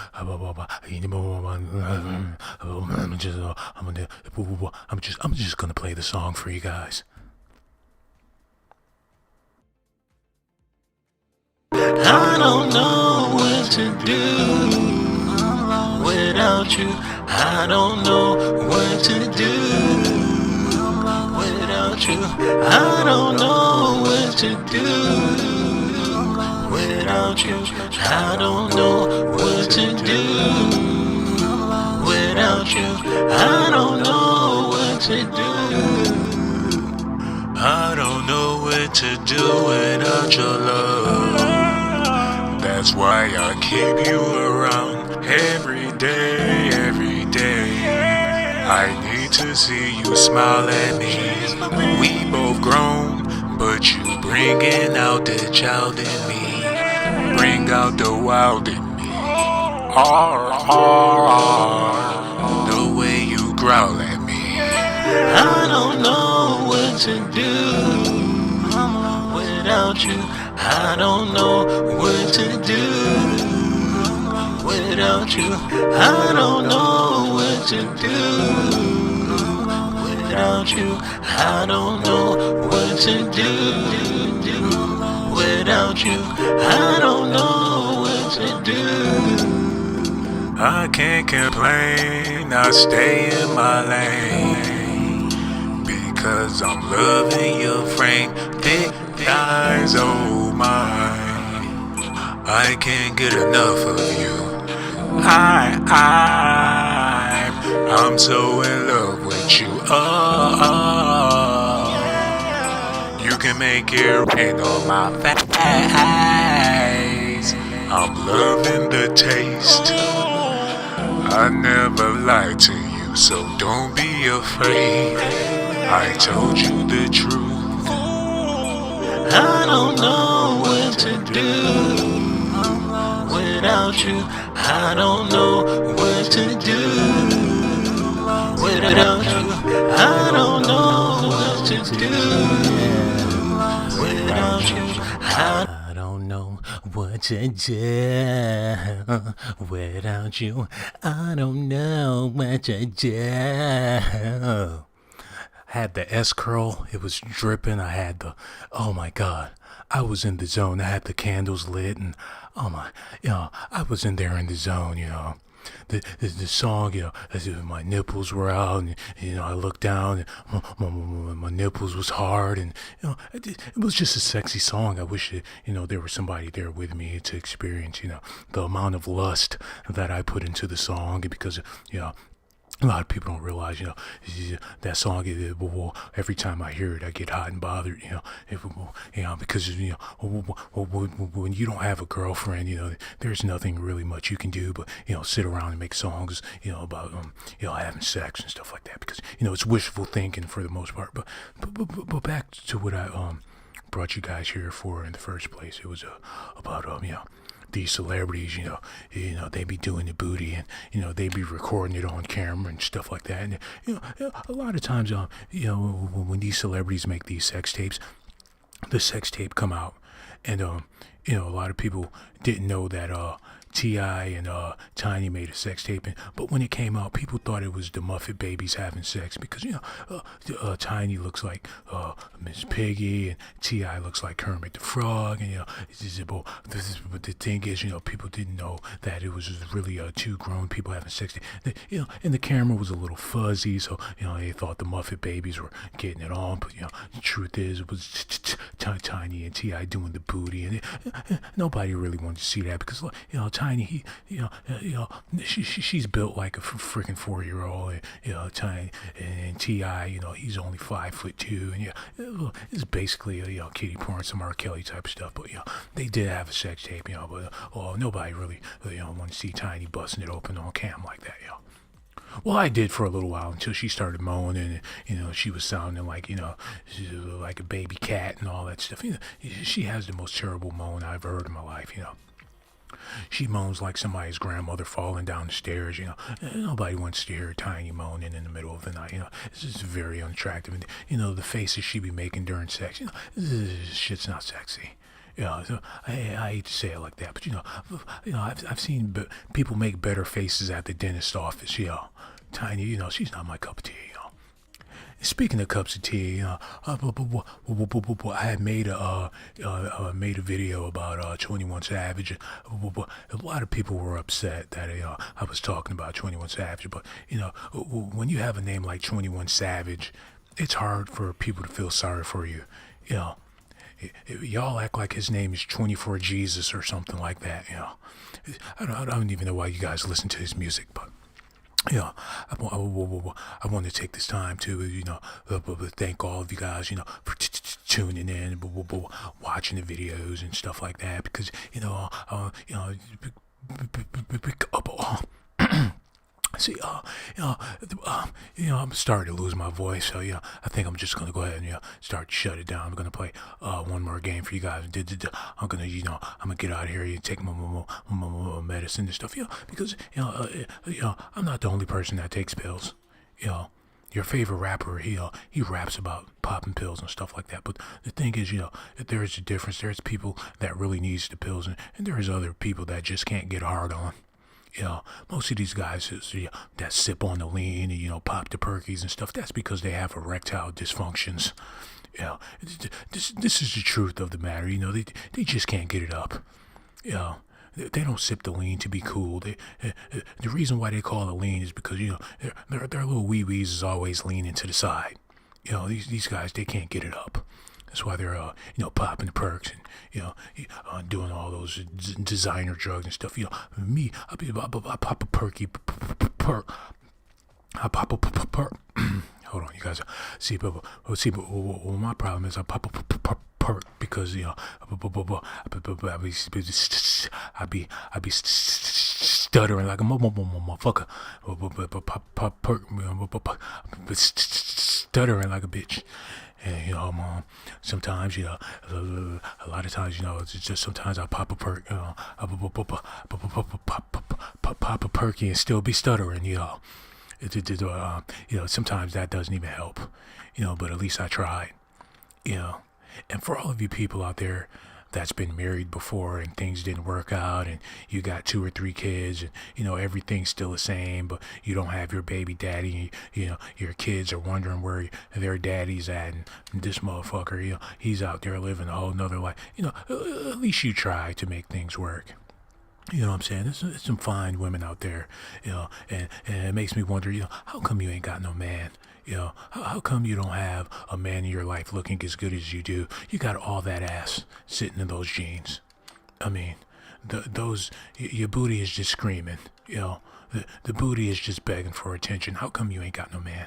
I'm just gonna play the song for you guys. I don't know what to do without you. I don't know what to do without you. I don't know what to do without you. I don't know what to do without you. I don't know what to do. I don't know what to do without your love. That's why I keep you around every day, every day. I need to see you smile at me. We both grown, but you bringing out the child in me. Bring out the wild in me. The way you growl at me. I don't know what to do without you. I don't know what to do without you. I don't know what to do without you. I don't know what to do without you. I don't know what to do. I can't complain, I stay in my lane, because I'm loving your frame, thick thighs, oh my. I can't get enough of you. I'm so in love with you. You can make it rain on my face. I'm loving the taste. I never lied to you, so don't be afraid. I told you the truth. I don't know what to do without you. I don't know what to do without you. I don't know what to do without you. I don't know what to do without you. I don't know what to do. Had the S curl, it was dripping. I had oh my God, I was in the zone. I had the candles lit, and I was in there in the zone, the song, as if my nipples were out, and I looked down, and my nipples was hard, and it was just a sexy song. I wish there was somebody there with me to experience, the amount of lust that I put into the song, because a lot of people don't realize, that song. Every time I hear it, I get hot and bothered. Because when you don't have a girlfriend, there's nothing really much you can do but sit around and make songs, about having sex and stuff like that. Because it's wishful thinking for the most part. But back to what I brought you guys here for in the first place. It was about these celebrities, they be doing the booty, and they be recording it on camera and stuff like that. And a lot of times, when these celebrities make these sex tapes, the sex tape come out, and a lot of people didn't know that T.I. and Tiny made a sex tape, but when it came out, people thought it was the Muppet Babies having sex, because Tiny looks like Miss Piggy, and T.I. looks like Kermit the Frog, and but the thing is, people didn't know that it was really two grown people having sex. And the camera was a little fuzzy, so they thought the Muppet Babies were getting it on, but the truth is, it was Tiny and T.I. doing the booty, and nobody really wanted to see that, because Tiny, she's built like a freaking 4-year-old, and Tiny, and T.I., he's only 5'2", and it's basically kiddie porn, some R. Kelly type of stuff. But they did have a sex tape, but nobody really want to see Tiny busting it open on cam like that. Well, I did for a little while, until she started moaning, and she was sounding like like a baby cat and all that stuff. She has the most terrible moan I've heard in my life. She moans like somebody's grandmother falling down the stairs. Nobody wants to hear Tiny moaning in the middle of the night. It's just very unattractive. And the faces she be making during sex, this shit's not sexy. So I hate to say it like that, but I've seen people make better faces at the dentist office. Tiny, she's not my cup of tea. Speaking of cups of tea, I had made a video about 21 Savage. A lot of people were upset that I was talking about 21 Savage, but when you have a name like 21 Savage, it's hard for people to feel sorry for you. Y'all act like his name is 24 Jesus or something like that. I don't even know why you guys listen to his music, but. I want to take this time to, thank all of you guys, for tuning in, watching the videos and stuff like that, because, see, I'm starting to lose my voice, so I think I'm just gonna go ahead and start to shut it down. I'm gonna play one more game for you guys. I'm gonna get out of here and take my medicine and stuff, because I'm not the only person that takes pills. Your favorite rapper, he raps about popping pills and stuff like that. But the thing is, there is a difference. There's people that really needs the pills, and there's other people that just can't get hard on. Most of these guys that sip on the lean and pop the perkies and stuff, that's because they have erectile dysfunctions. This is the truth of the matter. They just can't get it up. They don't sip the lean to be cool. The reason why they call it lean is because their little wee wees is always leaning to the side. These guys, they can't get it up. That's why they're popping the perks and doing all those designer drugs and stuff. Me, I pop a perky perk. I pop a perk. Hold on, you guys. But my problem is I pop a perk because I be stuttering like a motherfucker. Pop perk, stuttering like a bitch. And sometimes a lot of times it's just sometimes I pop a perk, pop a perky and still be stuttering. Sometimes that doesn't even help. But at least I tried. And for all of you people out there that's been married before and things didn't work out, and you got 2 or 3 kids, and everything's still the same, but you don't have your baby daddy, your kids are wondering where their daddy's at, and this motherfucker, he's out there living a whole nother life. At least you try to make things work. You know what I'm saying? There's some fine women out there, and it makes me wonder, how come you ain't got no man? How come you don't have a man in your life looking as good as you do? You got all that ass sitting in those jeans. I mean, your booty is just screaming, the booty is just begging for attention. How come you ain't got no man?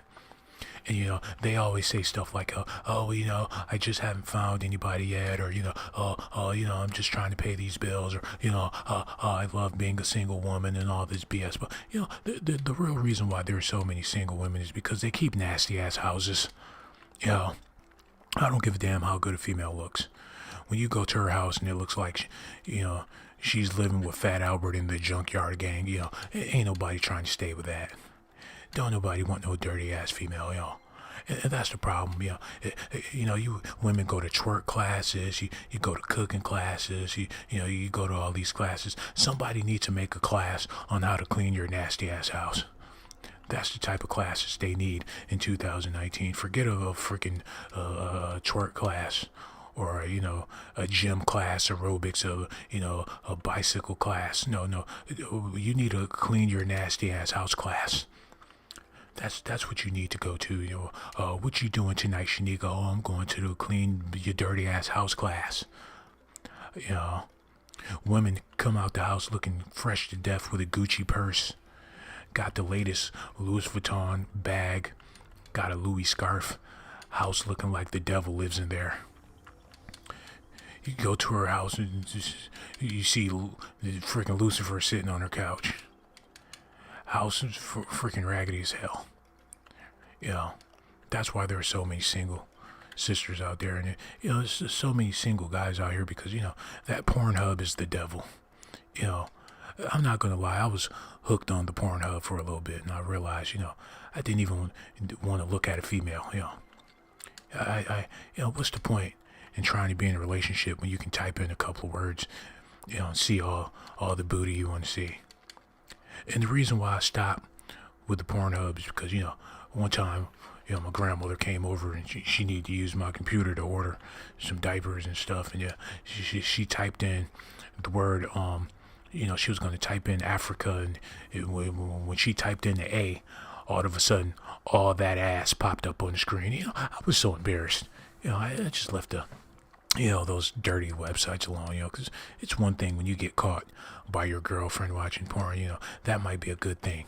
And they always say stuff like, I just haven't found anybody yet, or I'm just trying to pay these bills, or I love being a single woman and all this BS. But the real reason why there are so many single women is because they keep nasty ass houses. I don't give a damn how good a female looks. When you go to her house and it looks like, she's living with Fat Albert in the Junkyard Gang, ain't nobody trying to stay with that. Don't nobody want no dirty ass female, And that's the problem, you women go to twerk classes, you go to cooking classes, you go to all these classes. Somebody needs to make a class on how to clean your nasty ass house. That's the type of classes they need in 2019. Forget a freaking twerk class, or a gym class, aerobics, a bicycle class. No, you need to clean your nasty ass house class. That's what you need to go to. What you doing tonight, Shanika? Oh, I'm going to the clean your dirty ass house class. Women come out the house looking fresh to death with a Gucci purse, got the latest Louis Vuitton bag, got a Louis scarf, house looking like the devil lives in there. You go to her house and you see freaking Lucifer sitting on her couch. House is freaking raggedy as hell. That's why there are so many single sisters out there, and there's just so many single guys out here because that Pornhub is the devil. I'm not gonna lie, I was hooked on the Pornhub for a little bit, and I realized I didn't even want to look at a female. I what's the point in trying to be in a relationship when you can type in a couple of words, and see all the booty you want to see? And the reason why I stopped with the Pornhub is because, one time, my grandmother came over and she needed to use my computer to order some diapers and stuff. And she typed in the word, she was going to type in Africa. And when she typed in the A, all of a sudden, all that ass popped up on the screen. I was so embarrassed. I just left those dirty websites alone, because it's one thing when you get caught by your girlfriend watching porn, that might be a good thing.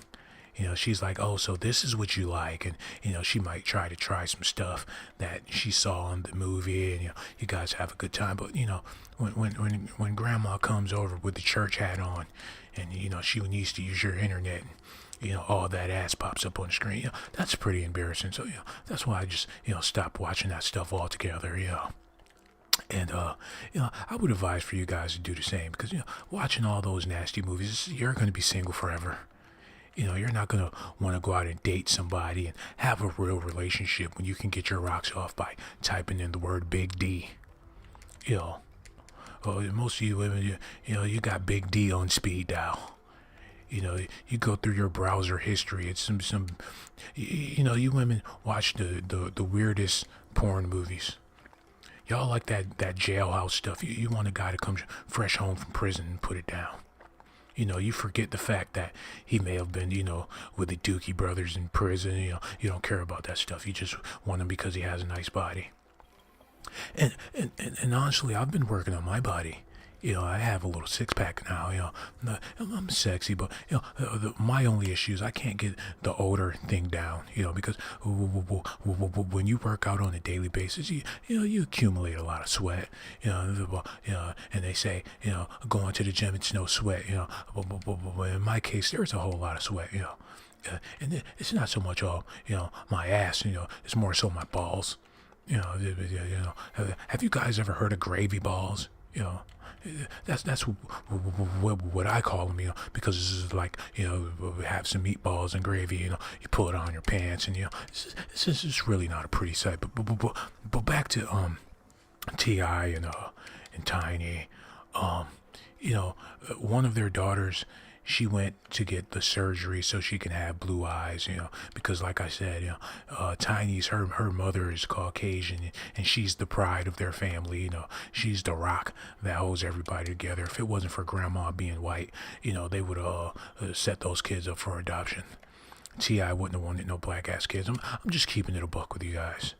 She's like, oh, so this is what you like. And, she might try some stuff that she saw in the movie, and, you guys have a good time. But, when grandma comes over with the church hat on and, she needs to use your internet and, all that ass pops up on the screen, that's pretty embarrassing. So, that's why I just, stopped watching that stuff altogether, And, I would advise for you guys to do the same because, watching all those nasty movies, you're going to be single forever. You're not going to want to go out and date somebody and have a real relationship when you can get your rocks off by typing in the word Big D. Most of you women, you got Big D on speed dial. You go through your browser history. It's some you women watch the weirdest porn movies. Y'all like that jailhouse stuff. You want a guy to come fresh home from prison and put it down. You forget the fact that he may have been, with the Dookie brothers in prison. You don't care about that stuff. You just want him because he has a nice body. And honestly, I've been working on my body. I have a little six-pack now, I'm sexy, but, my only issue is I can't get the odor thing down, because when you work out on a daily basis, you accumulate a lot of sweat, and they say, going to the gym, it's no sweat, but in my case, there's a whole lot of sweat, and it's not so much all, my ass, it's more so my balls, have you guys ever heard of gravy balls? That's what I call them, because this is like, have some meatballs and gravy, you pull it on your pants, and this is really not a pretty sight. But back to T.I. and Tiny, one of their daughters, she went to get the surgery so she can have blue eyes, because like I said, Tiny's, her mother is Caucasian, and she's the pride of their family, she's the rock that holds everybody together. If it wasn't for grandma being white, they would set those kids up for adoption. T.I. wouldn't have wanted no black ass kids. I'm just keeping it a buck with you guys.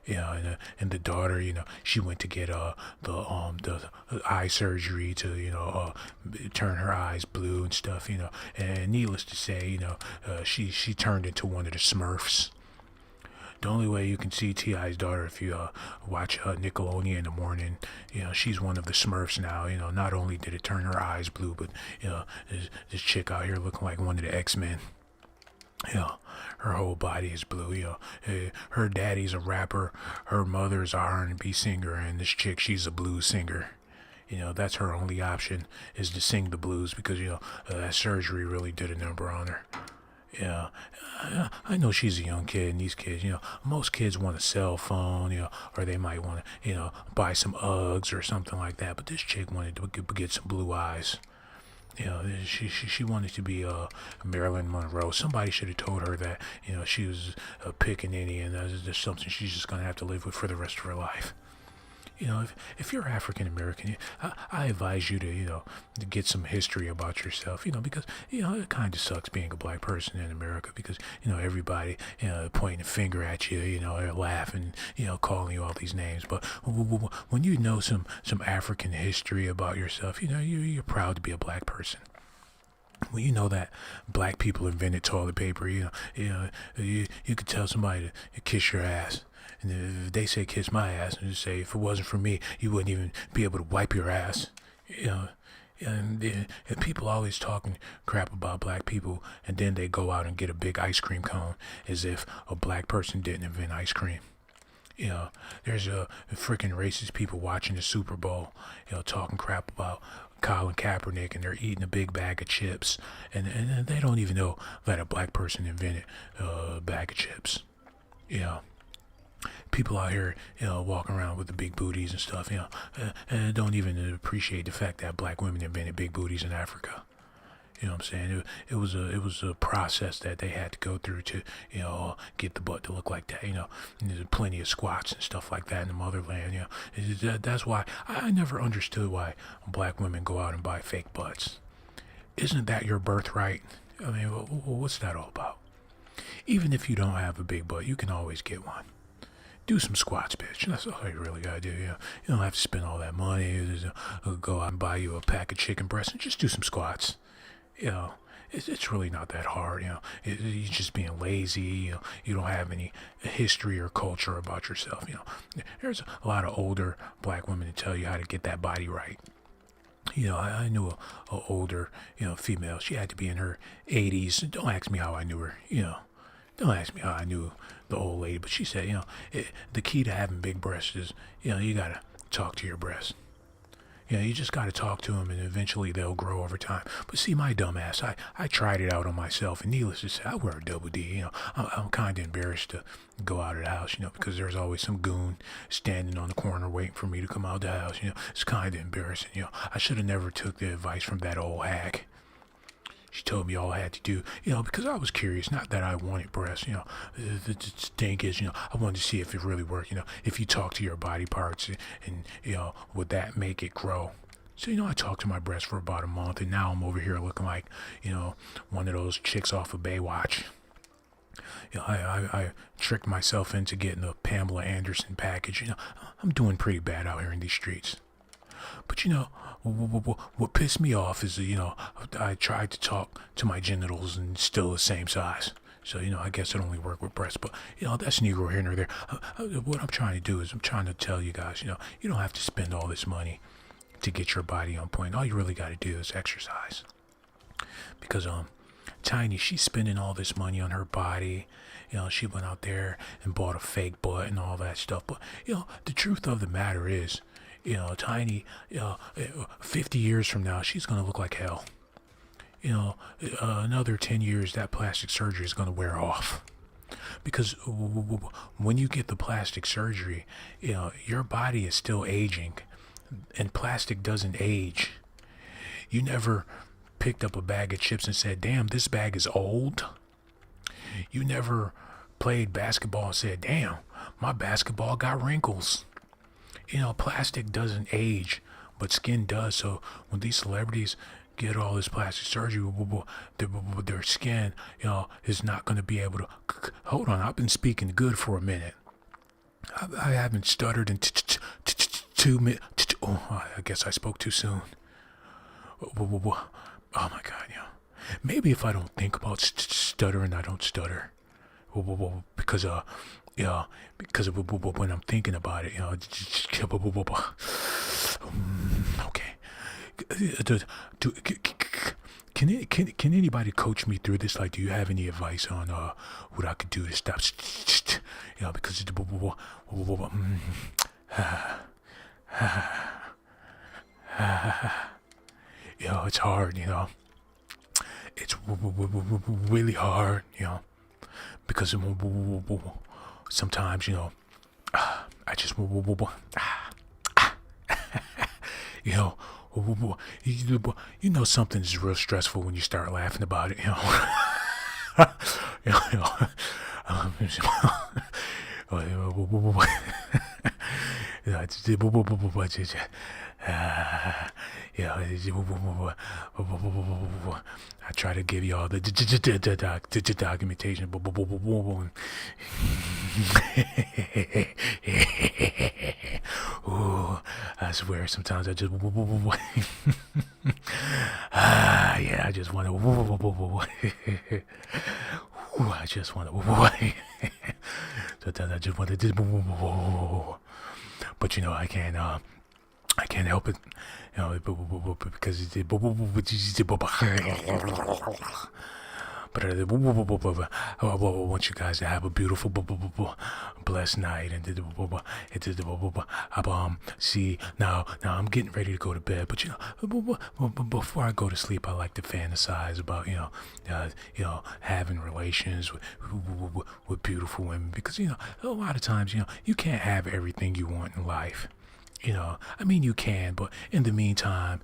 And the daughter, she went to get the eye surgery to turn her eyes blue and stuff, and needless to say, she turned into one of the Smurfs. The only way you can see T.I.'s daughter, if you watch Nickelodeon in the morning, she's one of the Smurfs now. Not only did it turn her eyes blue, but this chick out here looking like one of the X-Men. Her whole body is blue. Her daddy's a rapper, her mother's a R&B singer, and this chick, she's a blues singer. That's her only option, is to sing the blues, because that surgery really did a number on her. I know she's a young kid, and these kids, most kids want a cell phone, or they might want to, buy some Uggs or something like that. But this chick wanted to get some blue eyes. She wanted to be Marilyn Monroe. Somebody should have told her that, she was a pickaninny, and that's just something she's just gonna have to live with for the rest of her life. If you're African American, I advise you to get some history about yourself, because, it kind of sucks being a black person in America, because, everybody, pointing a finger at you, or laughing, calling you all these names. But when you know some African history about yourself, you're proud to be a black person. When you know that black people invented toilet paper, you could tell somebody to kiss your ass. And if they say kiss my ass, and just say, if it wasn't for me, you wouldn't even be able to wipe your ass. And people always talking crap about black people, and then they go out and get a big ice cream cone as if a black person didn't invent ice cream. There's freaking racist people watching the Super Bowl, talking crap about Colin Kaepernick, and they're eating a big bag of chips, and they don't even know that a black person invented a bag of chips. People out here, walking around with the big booties and stuff, and don't even appreciate the fact that black women invented big booties in Africa. You know what I'm saying? It was a process that they had to go through to, get the butt to look like that. And there's plenty of squats and stuff like that in the motherland. That's why I never understood why black women go out and buy fake butts. Isn't that your birthright? I mean, what's that all about? Even if you don't have a big butt, you can always get one. Do some squats, bitch. That's all you really gotta do. You don't have to spend all that money. Go out and buy you a pack of chicken breasts and just do some squats. It's really not that hard. You're just being lazy. You don't have any history or culture about yourself. There's a lot of older black women to tell you how to get that body right. I knew a older, female. She had to be in her 80s. Don't ask me how I knew her. Don't ask me how I knew the old lady, but she said, the key to having big breasts is, you gotta talk to your breasts. You just gotta talk to them, and eventually they'll grow over time. But see, my dumb ass, I tried it out on myself, and needless to say, I wear a double D. I'm kind of embarrassed to go out of the house, because there's always some goon standing on the corner waiting for me to come out of the house. It's kind of embarrassing. I should have never took the advice from that old hag. She told me all I had to do, because I was curious. Not that I wanted breasts, the thing is, I wanted to see if it really worked, if you talk to your body parts and would that make it grow? So, I talked to my breasts for about a month, and now I'm over here looking like, one of those chicks off of Baywatch. I tricked myself into getting the Pamela Anderson package. I'm doing pretty bad out here in these streets. But what pissed me off is, I tried to talk to my genitals and still the same size. So, I guess it only worked with breasts. But, that's neither here nor there. What I'm trying to do is I'm trying to tell you guys, you don't have to spend all this money to get your body on point. All you really got to do is exercise. Because, Tiny, she's spending all this money on her body. She went out there and bought a fake butt and all that stuff. But, the truth of the matter is, Tiny, 50 years from now, she's going to look like hell. Another 10 years, that plastic surgery is going to wear off. Because when you get the plastic surgery, your body is still aging, and plastic doesn't age. You never picked up a bag of chips and said, damn, this bag is old? You never played basketball and said, damn, my basketball got wrinkles? Plastic doesn't age, but skin does. So when these celebrities get all this plastic surgery, their skin, is not going to be able to. Hold on, I've been speaking good for a minute. I haven't stuttered in 2 minutes. Oh, I guess I spoke too soon. Oh my God, maybe if I don't think about stuttering, I don't stutter. Because because of when I'm thinking about it, okay. Can anybody coach me through this? Like, do you have any advice on what I could do to stop? Because it's hard. It's really hard. Because sometimes I just something's real stressful when you start laughing about it. I try to give you all the documentation. Ooh, I swear sometimes I just I just want to I just want to sometimes I just want to but I can't help it, because but I want you guys to have a beautiful, blessed night. And see, now I'm getting ready to go to bed. But before I go to sleep, I like to fantasize about having relations with beautiful women, because a lot of times you can't have everything you want in life. You can, but in the meantime,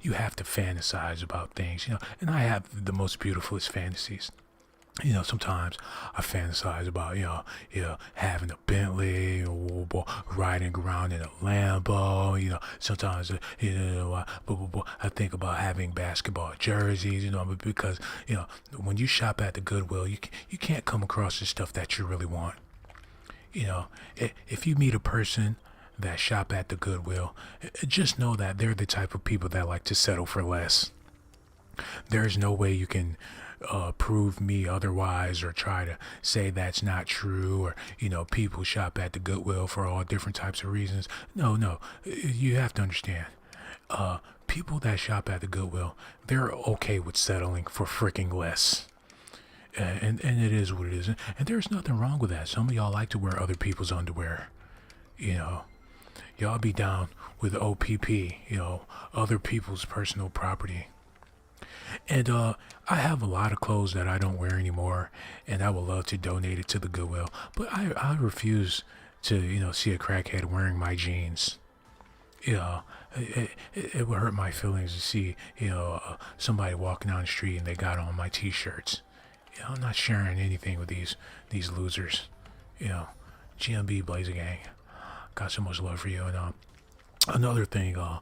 you have to fantasize about things, and I have the most beautifulest fantasies. Sometimes I fantasize about, having a Bentley or riding around in a Lambo. Sometimes, I think about having basketball jerseys, because, when you shop at the Goodwill, you can't come across the stuff that you really want. If you meet a person that shop at the Goodwill, just know that they're the type of people that like to settle for less. There's no way you can prove me otherwise, or try to say that's not true, or people shop at the Goodwill for all different types of reasons. No, you have to understand, people that shop at the Goodwill, they're okay with settling for freaking less. And it is what it is, and there's nothing wrong with that. Some of y'all like to wear other people's underwear. Y'all be down with OPP, other people's personal property. And I have a lot of clothes that I don't wear anymore, and I would love to donate it to the Goodwill. But I refuse to, see a crackhead wearing my jeans. It would hurt my feelings to see, somebody walking down the street and they got on my T-shirts. I'm not sharing anything with these losers. GMB Blazer Gang. Got so much love for you. And another thing, I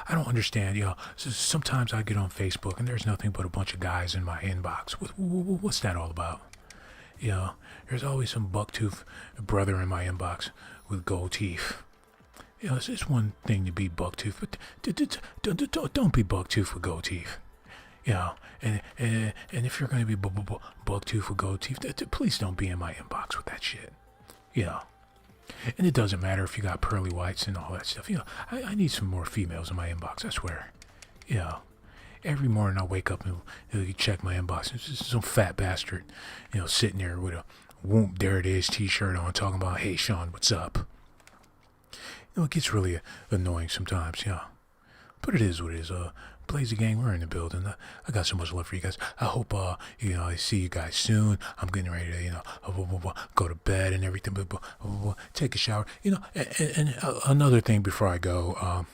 don't understand. Sometimes I get on Facebook and there's nothing but a bunch of guys in my inbox. What's that all about? There's always some bucktooth brother in my inbox with gold teeth. It's just one thing to be bucktooth, but don't be bucktooth with gold teeth. And if you're going to be bucktooth with gold teeth, please don't be in my inbox with that shit. And it doesn't matter if you got pearly whites and all that stuff. I need some more females in my inbox, I swear. Every morning I wake up and check my inbox. It's just some fat bastard, sitting there with a "Whoop, there it is" T-shirt on, talking about, "Hey, Sean, what's up?" It gets really annoying sometimes, But it is what it is. Blazer Gang, we're in the building. I got so much love for you guys. I hope, I see you guys soon. I'm getting ready to, go to bed and everything, but take a shower. And another thing before I go,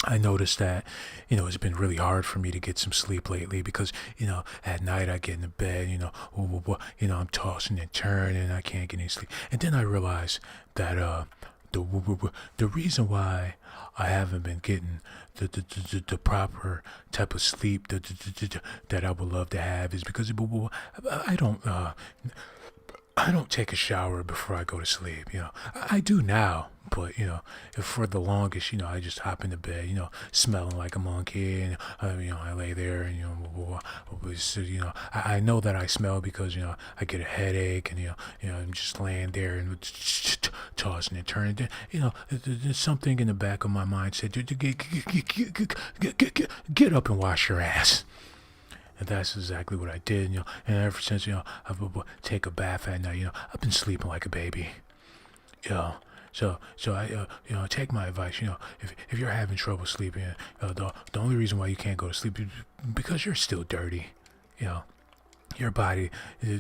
I noticed that, it's been really hard for me to get some sleep lately because, at night I get in the bed, I'm tossing and turning, I can't get any sleep. And then I realized that the reason why I haven't been getting the proper type of sleep that I would love to have is because I don't I don't take a shower before I go to sleep. I do now, but if for the longest, I just hop into bed, smelling like a monkey, and I lay there, and I know that I smell because I get a headache, and I'm just laying there and tossing and turning. There's something in the back of my mind said, get up and wash your ass. And that's exactly what I did, and ever since, I would take a bath at night, I've been sleeping like a baby, So I, take my advice, if you're having trouble sleeping, the only reason why you can't go to sleep is because you're still dirty, your body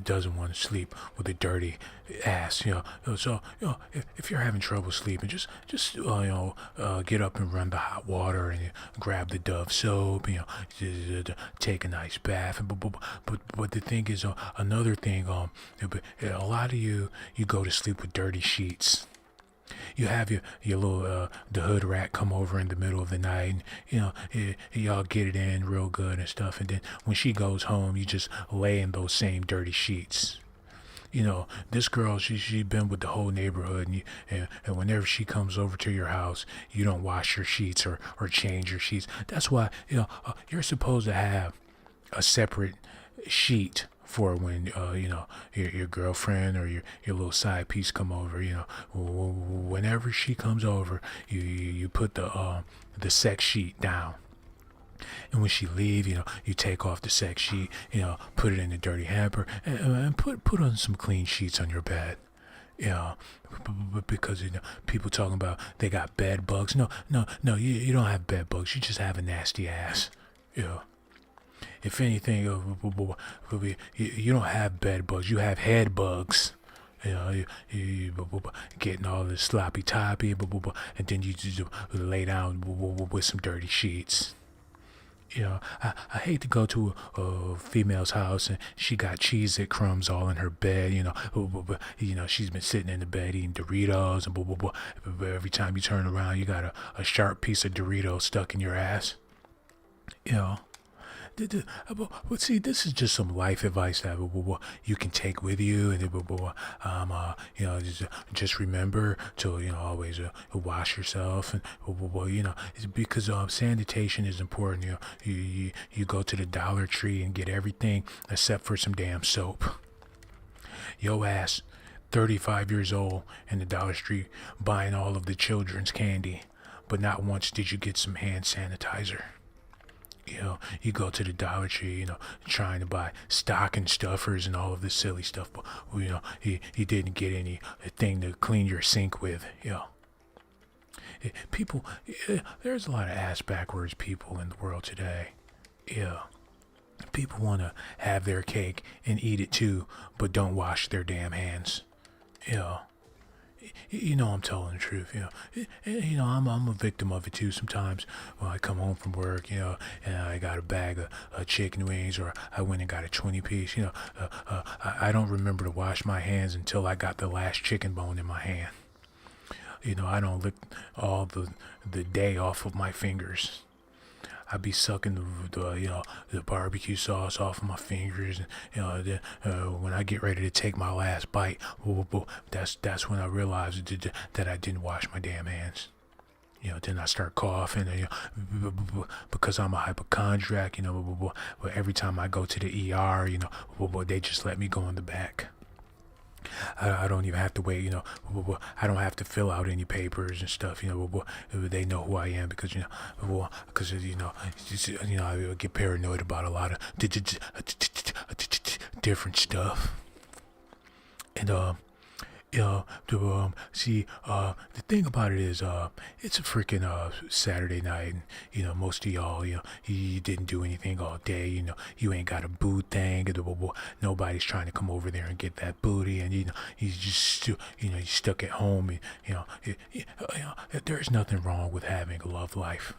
doesn't want to sleep with a dirty ass, So, if you're having trouble sleeping, just get up and run the hot water and grab the Dove soap, take a nice bath. But the thing is, another thing, a lot of you go to sleep with dirty sheets. You have your little the hood rat come over in the middle of the night, and y'all get it in real good and stuff, and then when she goes home, you just lay in those same dirty sheets. This girl, she been with the whole neighborhood, and whenever she comes over to your house, you don't wash your sheets or change your sheets. That's why you're supposed to have a separate sheet for when your girlfriend or your little side piece come over. Whenever she comes over, you put the sex sheet down, and when she leave, you take off the sex sheet, put it in the dirty hamper, and put on some clean sheets on your bed. Because people talking about they got bed bugs. No, you don't have bed bugs. You just have a nasty ass. If anything, you don't have bed bugs. You have head bugs. You getting all this sloppy toppy, and then you just lay down with some dirty sheets. I hate to go to a female's house and she got Cheez-It crumbs all in her bed. She's been sitting in the bed eating Doritos, and every time you turn around, you got a sharp piece of Dorito stuck in your ass. But see, this is just some life advice that you can take with you, and just remember to always wash yourself, and it's because sanitation is important. You go to the Dollar Tree and get everything except for some damn soap. Yo ass, 35 years old, in the Dollar Tree buying all of the children's candy, but not once did you get some hand sanitizer. You go to the Dollar Tree, trying to buy stocking stuffers and all of this silly stuff, but you didn't get anything to clean your sink with. People, there's a lot of ass backwards people in the world today. People want to have their cake and eat it too, but don't wash their damn hands. I'm telling the truth. I'm a victim of it too. Sometimes when I come home from work, and I got a bag of chicken wings, or I went and got a 20-piece. I don't remember to wash my hands until I got the last chicken bone in my hand. I don't lick all the day off of my fingers. I be sucking the barbecue sauce off of my fingers, and when I get ready to take my last bite, that's when I realize that I didn't wash my damn hands. Then I start coughing, because I'm a hypochondriac. But every time I go to the ER, they just let me go in the back. I don't even have to wait, I don't have to fill out any papers and stuff, they know who I am because, I get paranoid about a lot of different stuff. And, the thing about it is, it's a freaking Saturday night, and most of y'all, you didn't do anything all day. You ain't got a boot thing. Nobody's trying to come over there and get that booty, and you just you stuck at home. And, there's nothing wrong with having a love life.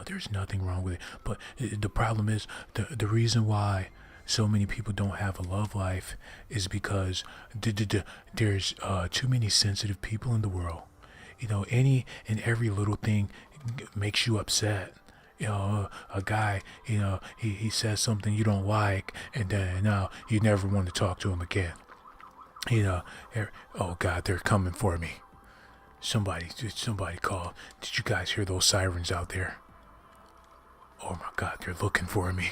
There's nothing wrong with it. But the problem is the reason why so many people don't have a love life is because there's too many sensitive people in the world. Any and every little thing makes you upset. A guy, he says something you don't like, and then now you never want to talk to him again. Oh God, they're coming for me. Somebody called. Did you guys hear those sirens out there? Oh my God, they're looking for me.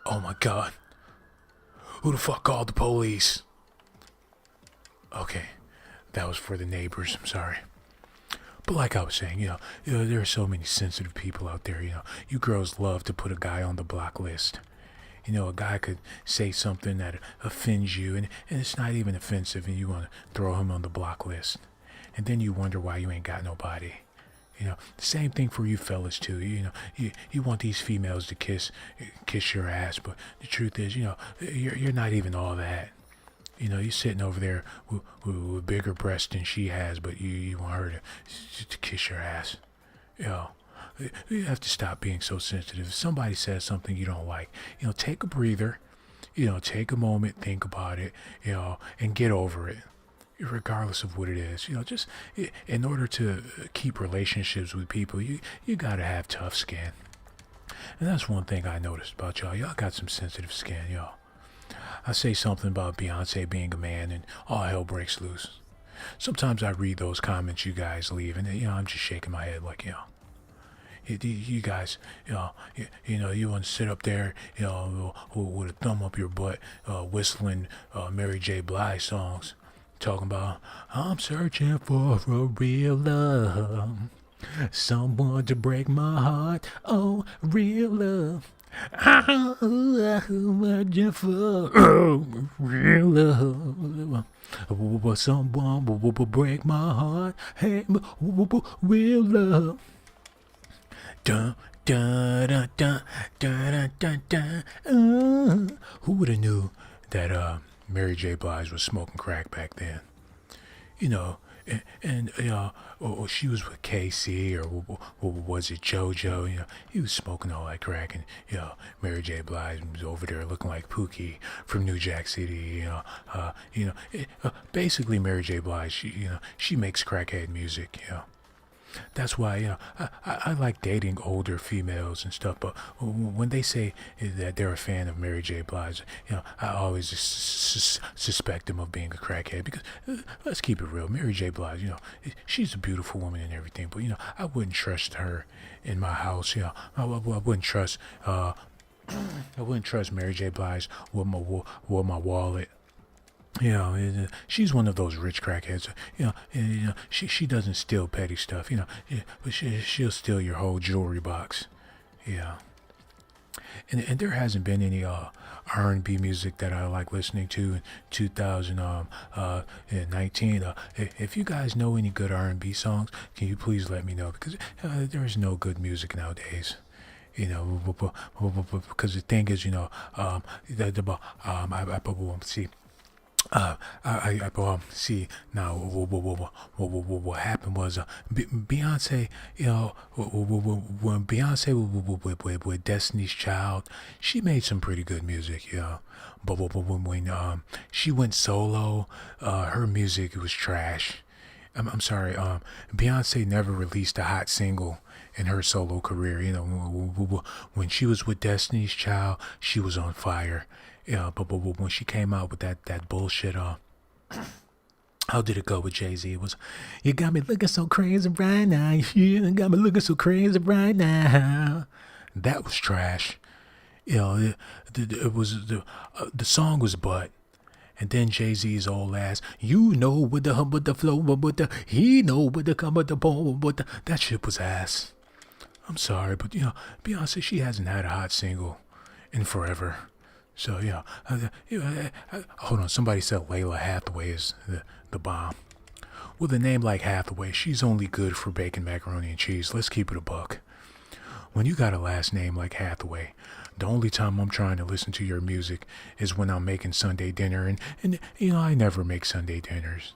Oh my God. Who the fuck called the police? Okay, that was for the neighbors. I'm sorry. But like I was saying, there are so many sensitive people out there. You girls love to put a guy on the block list. A guy could say something that offends you, and it's not even offensive, and you want to throw him on the block list. And then you wonder why you ain't got nobody. The same thing for you fellas too. You want these females to kiss your ass, but the truth is, you're not even all that. You're sitting over there with bigger breasts than she has, but you want her to kiss your ass. You have to stop being so sensitive. If somebody says something you don't like, take a breather, take a moment, think about it, and get over it, regardless of what it is. Just in order to keep relationships with people, you gotta have tough skin. And that's one thing I noticed about y'all. Y'all got some sensitive skin, y'all. I say something about Beyoncé being a man and all hell breaks loose. Sometimes I read those comments you guys leave, and I'm just shaking my head like, you guys, you want to sit up there, with a thumb up your butt, whistling Mary J. Blige songs, talking about, I'm searching for a real love, someone to break my heart, oh, real love. I'm searching for real love. Someone will break my heart. Hey, real love. Dun, dun, dun, dun, dun, dun, dun, dun. Who would have knew that Mary J. Blige was smoking crack back then? Or she was with KC, or was it JoJo? He was smoking all that crack, and Mary J. Blige was over there looking like Pookie from New Jack City. Basically Mary J. Blige, she makes crackhead music. That's why I like dating older females and stuff. But when they say that they're a fan of Mary J. Blige, I always suspect them of being a crackhead, because let's keep it real. Mary J. Blige, she's a beautiful woman and everything, but I wouldn't trust her in my house. I wouldn't trust I wouldn't trust Mary J. Blige with my wallet. She's one of those rich crackheads. She doesn't steal petty stuff. But she'll steal your whole jewelry box. And there hasn't been any R&B music that I like listening to in 2019. If you guys know any good R&B songs, can you please let me know, because there is no good music nowadays. Because the thing is, see. See now. What happened was Beyonce. When Beyonce with Destiny's Child, she made some pretty good music. But when she went solo, her music was trash. I'm sorry. Beyonce never released a hot single in her solo career. When she was with Destiny's Child, she was on fire. But when she came out with that bullshit, how did it go with Jay-Z? It was, you got me looking so crazy right now. You got me looking so crazy right now. That was trash. It was the song was butt. And then Jay-Z's old ass, with the hum, with the flow, but he know with the come, with the bone, but that shit was ass. I'm sorry, but Beyonce, she hasn't had a hot single in forever. So hold on. Somebody said Layla Hathaway is the bomb. With a name like Hathaway, she's only good for bacon, macaroni, and cheese. Let's keep it a buck. When you got a last name like Hathaway, the only time I'm trying to listen to your music is when I'm making Sunday dinner, and I never make Sunday dinners.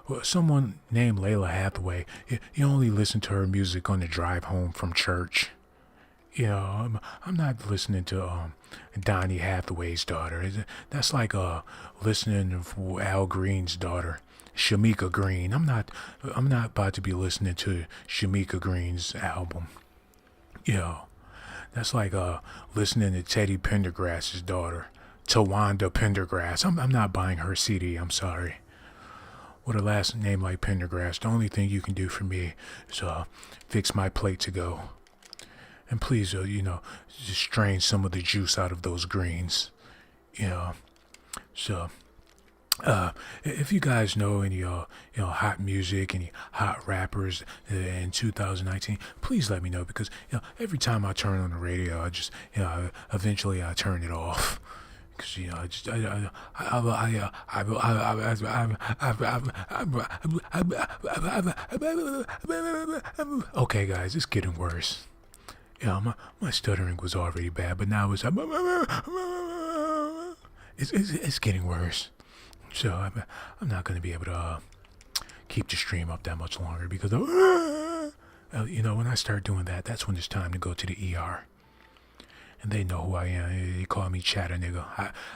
Well, someone named Layla Hathaway, you only listen to her music on the drive home from church. I'm not listening to Donnie Hathaway's daughter. That's like listening to Al Green's daughter, Shamika Green. I'm not about to be listening to Shamika Green's album. That's like listening to Teddy Pendergrass's daughter, Tawanda Pendergrass. I'm not buying her CD. I'm sorry. With a last name like Pendergrass, the only thing you can do for me is fix my plate to go. And please, just strain some of the juice out of those greens. So, if you guys know any, hot music, any hot rappers in 2019, please let me know, because, every time I turn on the radio, I just, eventually I turn it off. Okay, guys, it's getting worse. My stuttering was already bad, but now it's getting worse. So I'm not going to be able to keep the stream up that much longer, because when I start doing that, that's when it's time to go to the ER. And they know who I am. They call me Chatter Nigga.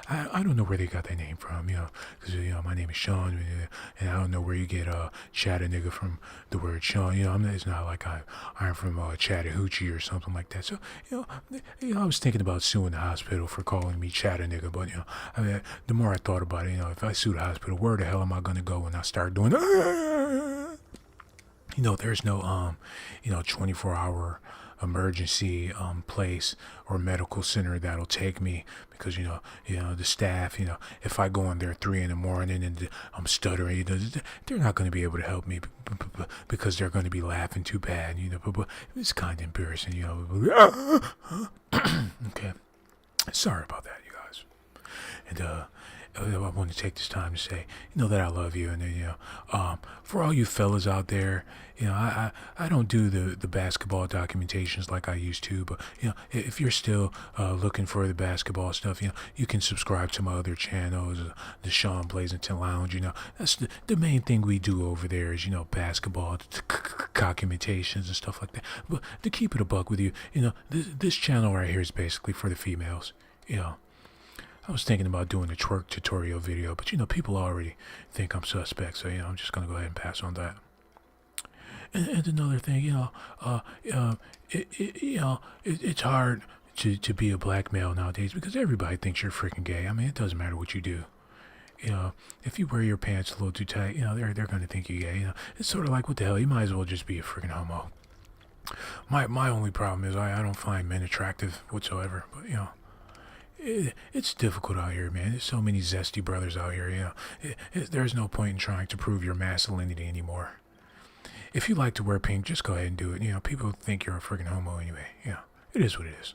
I don't know where they got that name from, because my name is Sean, and I don't know where you get Chatter Nigga from the word Sean. It's not like I'm from Chattahoochee or something like that. So I was thinking about suing the hospital for calling me Chatter Nigga, but the more I thought about it, if I sue the hospital, where the hell am I gonna go when I start doing? There's no 24-hour emergency place or medical center that'll take me, because the staff, if I go in there at 3 a.m. and I'm stuttering, they're not going to be able to help me because they're going to be laughing too bad. But it's kind of embarrassing. Okay, sorry about that, you guys. And I want to take this time to say, that I love you, and then, for all you fellas out there, I don't do the basketball documentations like I used to, but if you're still looking for the basketball stuff, you can subscribe to my other channels, the Sean Blazington Lounge. That's the main thing we do over there is basketball documentations and stuff like that. But to keep it a buck with you, this channel right here is basically for the females. I was thinking about doing a twerk tutorial video, but people already think I'm suspect, so I'm just gonna go ahead and pass on that. And another thing, it's hard to be a black male nowadays, because everybody thinks you're freaking gay. I mean, it doesn't matter what you do. If you wear your pants a little too tight, they're gonna think you're gay. It's sort of like, what the hell? You might as well just be a freaking homo. My only problem is I don't find men attractive whatsoever, but it's difficult out here, man. There's so many zesty brothers out here. There's no point in trying to prove your masculinity anymore. If you like to wear pink, just go ahead and do it. People think you're a freaking homo anyway. It is what it is.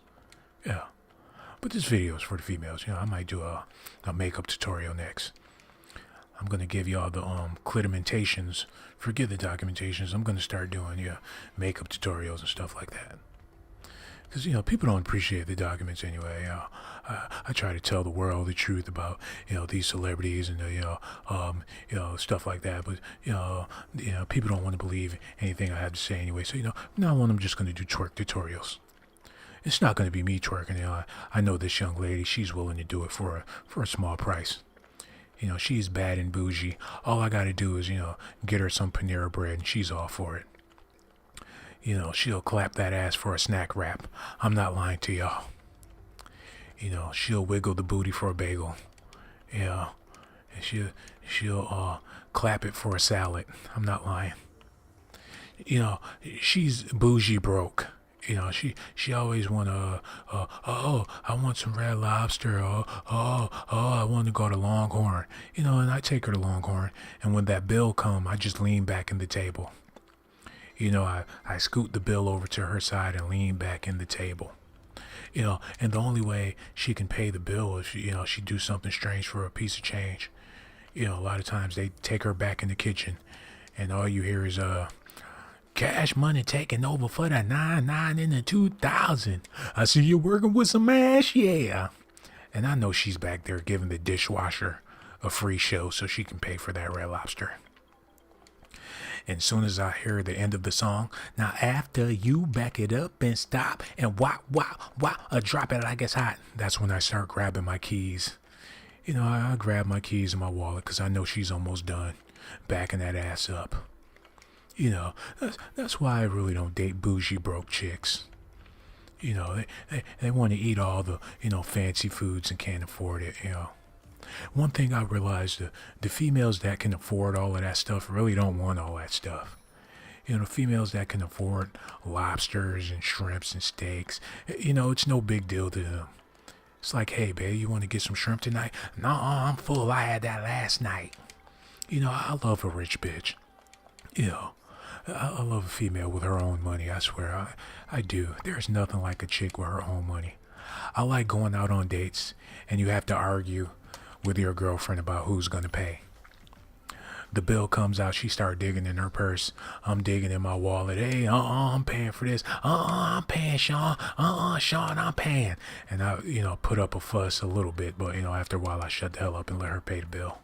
But this video is for the females. I might do a makeup tutorial next. I'm going to give y'all the clitimentations. Forget the documentations. I'm going to start doing makeup tutorials and stuff like that. Because, people don't appreciate the documents anyway. I try to tell the world the truth about, these celebrities and, stuff like that. But, people don't want to believe anything I have to say anyway. So, now on, I'm just going to do twerk tutorials. It's not going to be me twerking. I know this young lady. She's willing to do it for a small price. She's bad and bougie. All I got to do is, get her some Panera bread, and she's all for it. She'll clap that ass for a snack wrap. I'm not lying to y'all. She'll wiggle the booty for a bagel. And she'll clap it for a salad. I'm not lying. She's bougie broke. She always want I want some Red Lobster. I want to go to Longhorn. And I take her to Longhorn. And when that bill come, I just lean back in the table. I scoot the bill over to her side and lean back in the table. And the only way she can pay the bill is, she do something strange for a piece of change. A lot of times they take her back in the kitchen, and all you hear is, cash money taking over for the 99 and the 2000. I see you working with some ass, yeah. And I know she's back there giving the dishwasher a free show so she can pay for that Red Lobster. And as soon as I hear the end of the song, now after you back it up and stop and wow, drop it like it's hot. That's when I start grabbing my keys. I grab my keys in my wallet because I know she's almost done backing that ass up. That's why I really don't date bougie broke chicks. They want to eat all the, fancy foods and can't afford it, One thing I realized, the females that can afford all of that stuff really don't want all that stuff. The females that can afford lobsters and shrimps and steaks, it's no big deal to them. It's like, hey, babe, you want to get some shrimp tonight? No, I'm full. I had that last night. I love a rich bitch. I love a female with her own money, I swear. I do. There's nothing like a chick with her own money. I like going out on dates, and you have to argue with your girlfriend about who's going to pay. The bill comes out, she start digging in her purse. I'm digging in my wallet. Hey, I'm paying for this. I'm paying, Sean. Sean, I'm paying. And I, put up a fuss a little bit, but, after a while I shut the hell up and let her pay the bill.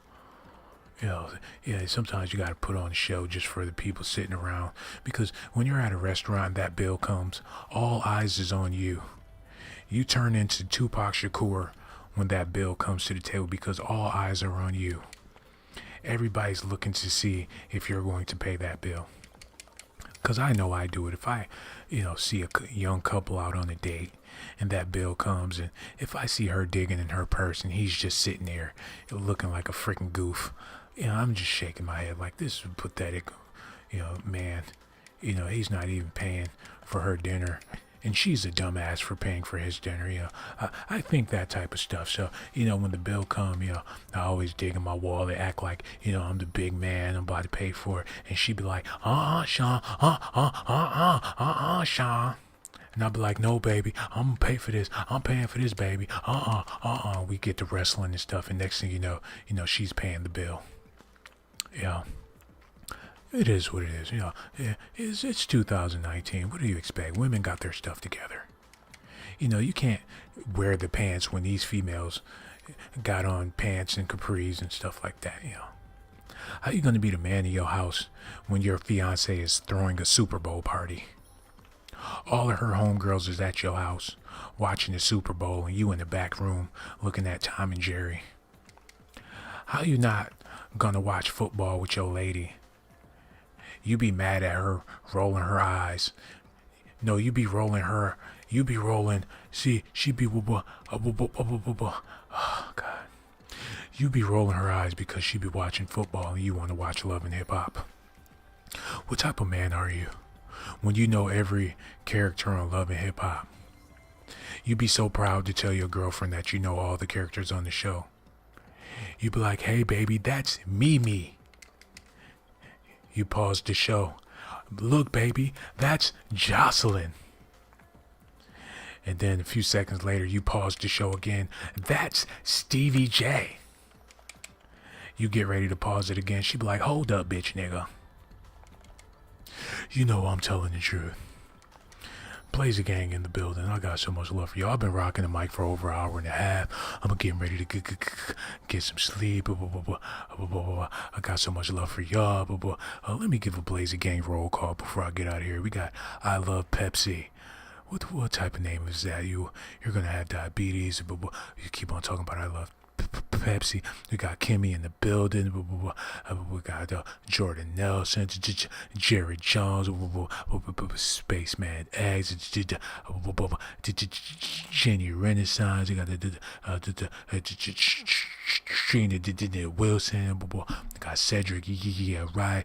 Sometimes you got to put on a show just for the people sitting around. Because when you're at a restaurant and that bill comes, all eyes is on you. You turn into Tupac Shakur when that bill comes to the table because all eyes are on you. Everybody's looking to see if you're going to pay that bill. Because I know I do it. If I, see a young couple out on a date and that bill comes, and if I see her digging in her purse and he's just sitting there looking like a freaking goof, I'm just shaking my head like, this is pathetic, man. He's not even paying for her dinner. And she's a dumbass for paying for his dinner, I think that type of stuff. So, when the bill come, I always dig in my wallet, act like, I'm the big man, I'm about to pay for it. And she'd be like, Sean, Sean. And I'd be like, no, baby, I'm gonna pay for this. I'm paying for this, baby. We get to wrestling and stuff. And next thing you know, she's paying the bill. It is what it is, It's 2019. What do you expect? Women got their stuff together. You can't wear the pants when these females got on pants and capris and stuff like that, How you gonna be the man in your house when your fiance is throwing a Super Bowl party? All of her homegirls is at your house watching the Super Bowl and you in the back room looking at Tom and Jerry. How you not gonna watch football with your lady? You be mad at her, rolling her eyes. No, you be rolling her. You be rolling. See, she be oh God. You be rolling her eyes because she be watching football and you want to watch Love and Hip Hop. What type of man are you when you know every character on Love and Hip Hop? You be so proud to tell your girlfriend that you know all the characters on the show. You be like, hey baby, that's Mimi. You pause the show. Look, baby, that's Jocelyn. And then a few seconds later, you pause the show again. That's Stevie J. You get ready to pause it again. She be like, hold up, bitch, nigga. I'm telling the truth. Blazer Gang in the building. I got so much love for y'all. I've been rocking the mic for over an hour and a half. I'm getting ready to get some sleep. I got so much love for y'all. Let me give a Blazer Gang roll call before I get out of here. We got I Love Pepsi. What type of name is that? You're gonna have diabetes. You keep on talking about I Love Pepsi. We got Kimmy in the building. We got Jordan Nelson, Jerry Jones, Spaceman Eggs, Jenny Renaissance. We got Trina Wilson. We got Cedric, yeah, right.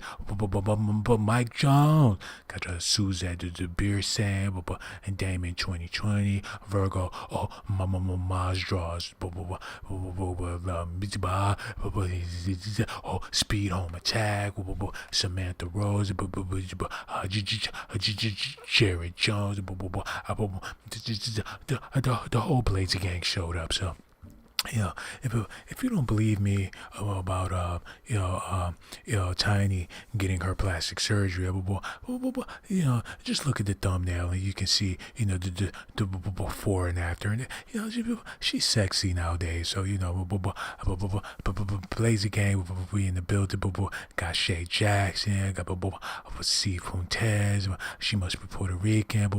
Mike Jones. Got Suzette the Beer Sam, and Damon 2020. Virgo, Mama's Draws. Speed Home Attack, Samantha Rose, Jerry Jones, the whole Blazer Gang showed up. So If you don't believe me about Tiny getting her plastic surgery, just look at the thumbnail and you can see the before and after, and she's sexy nowadays. So Blazy Gang, we in the building. Got Shay Jackson, got C Fuentes. She must be Puerto Rican.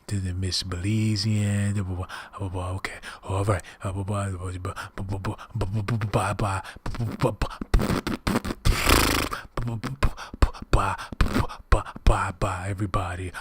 The Miss Belizean. Okay, all right. Bye, everybody.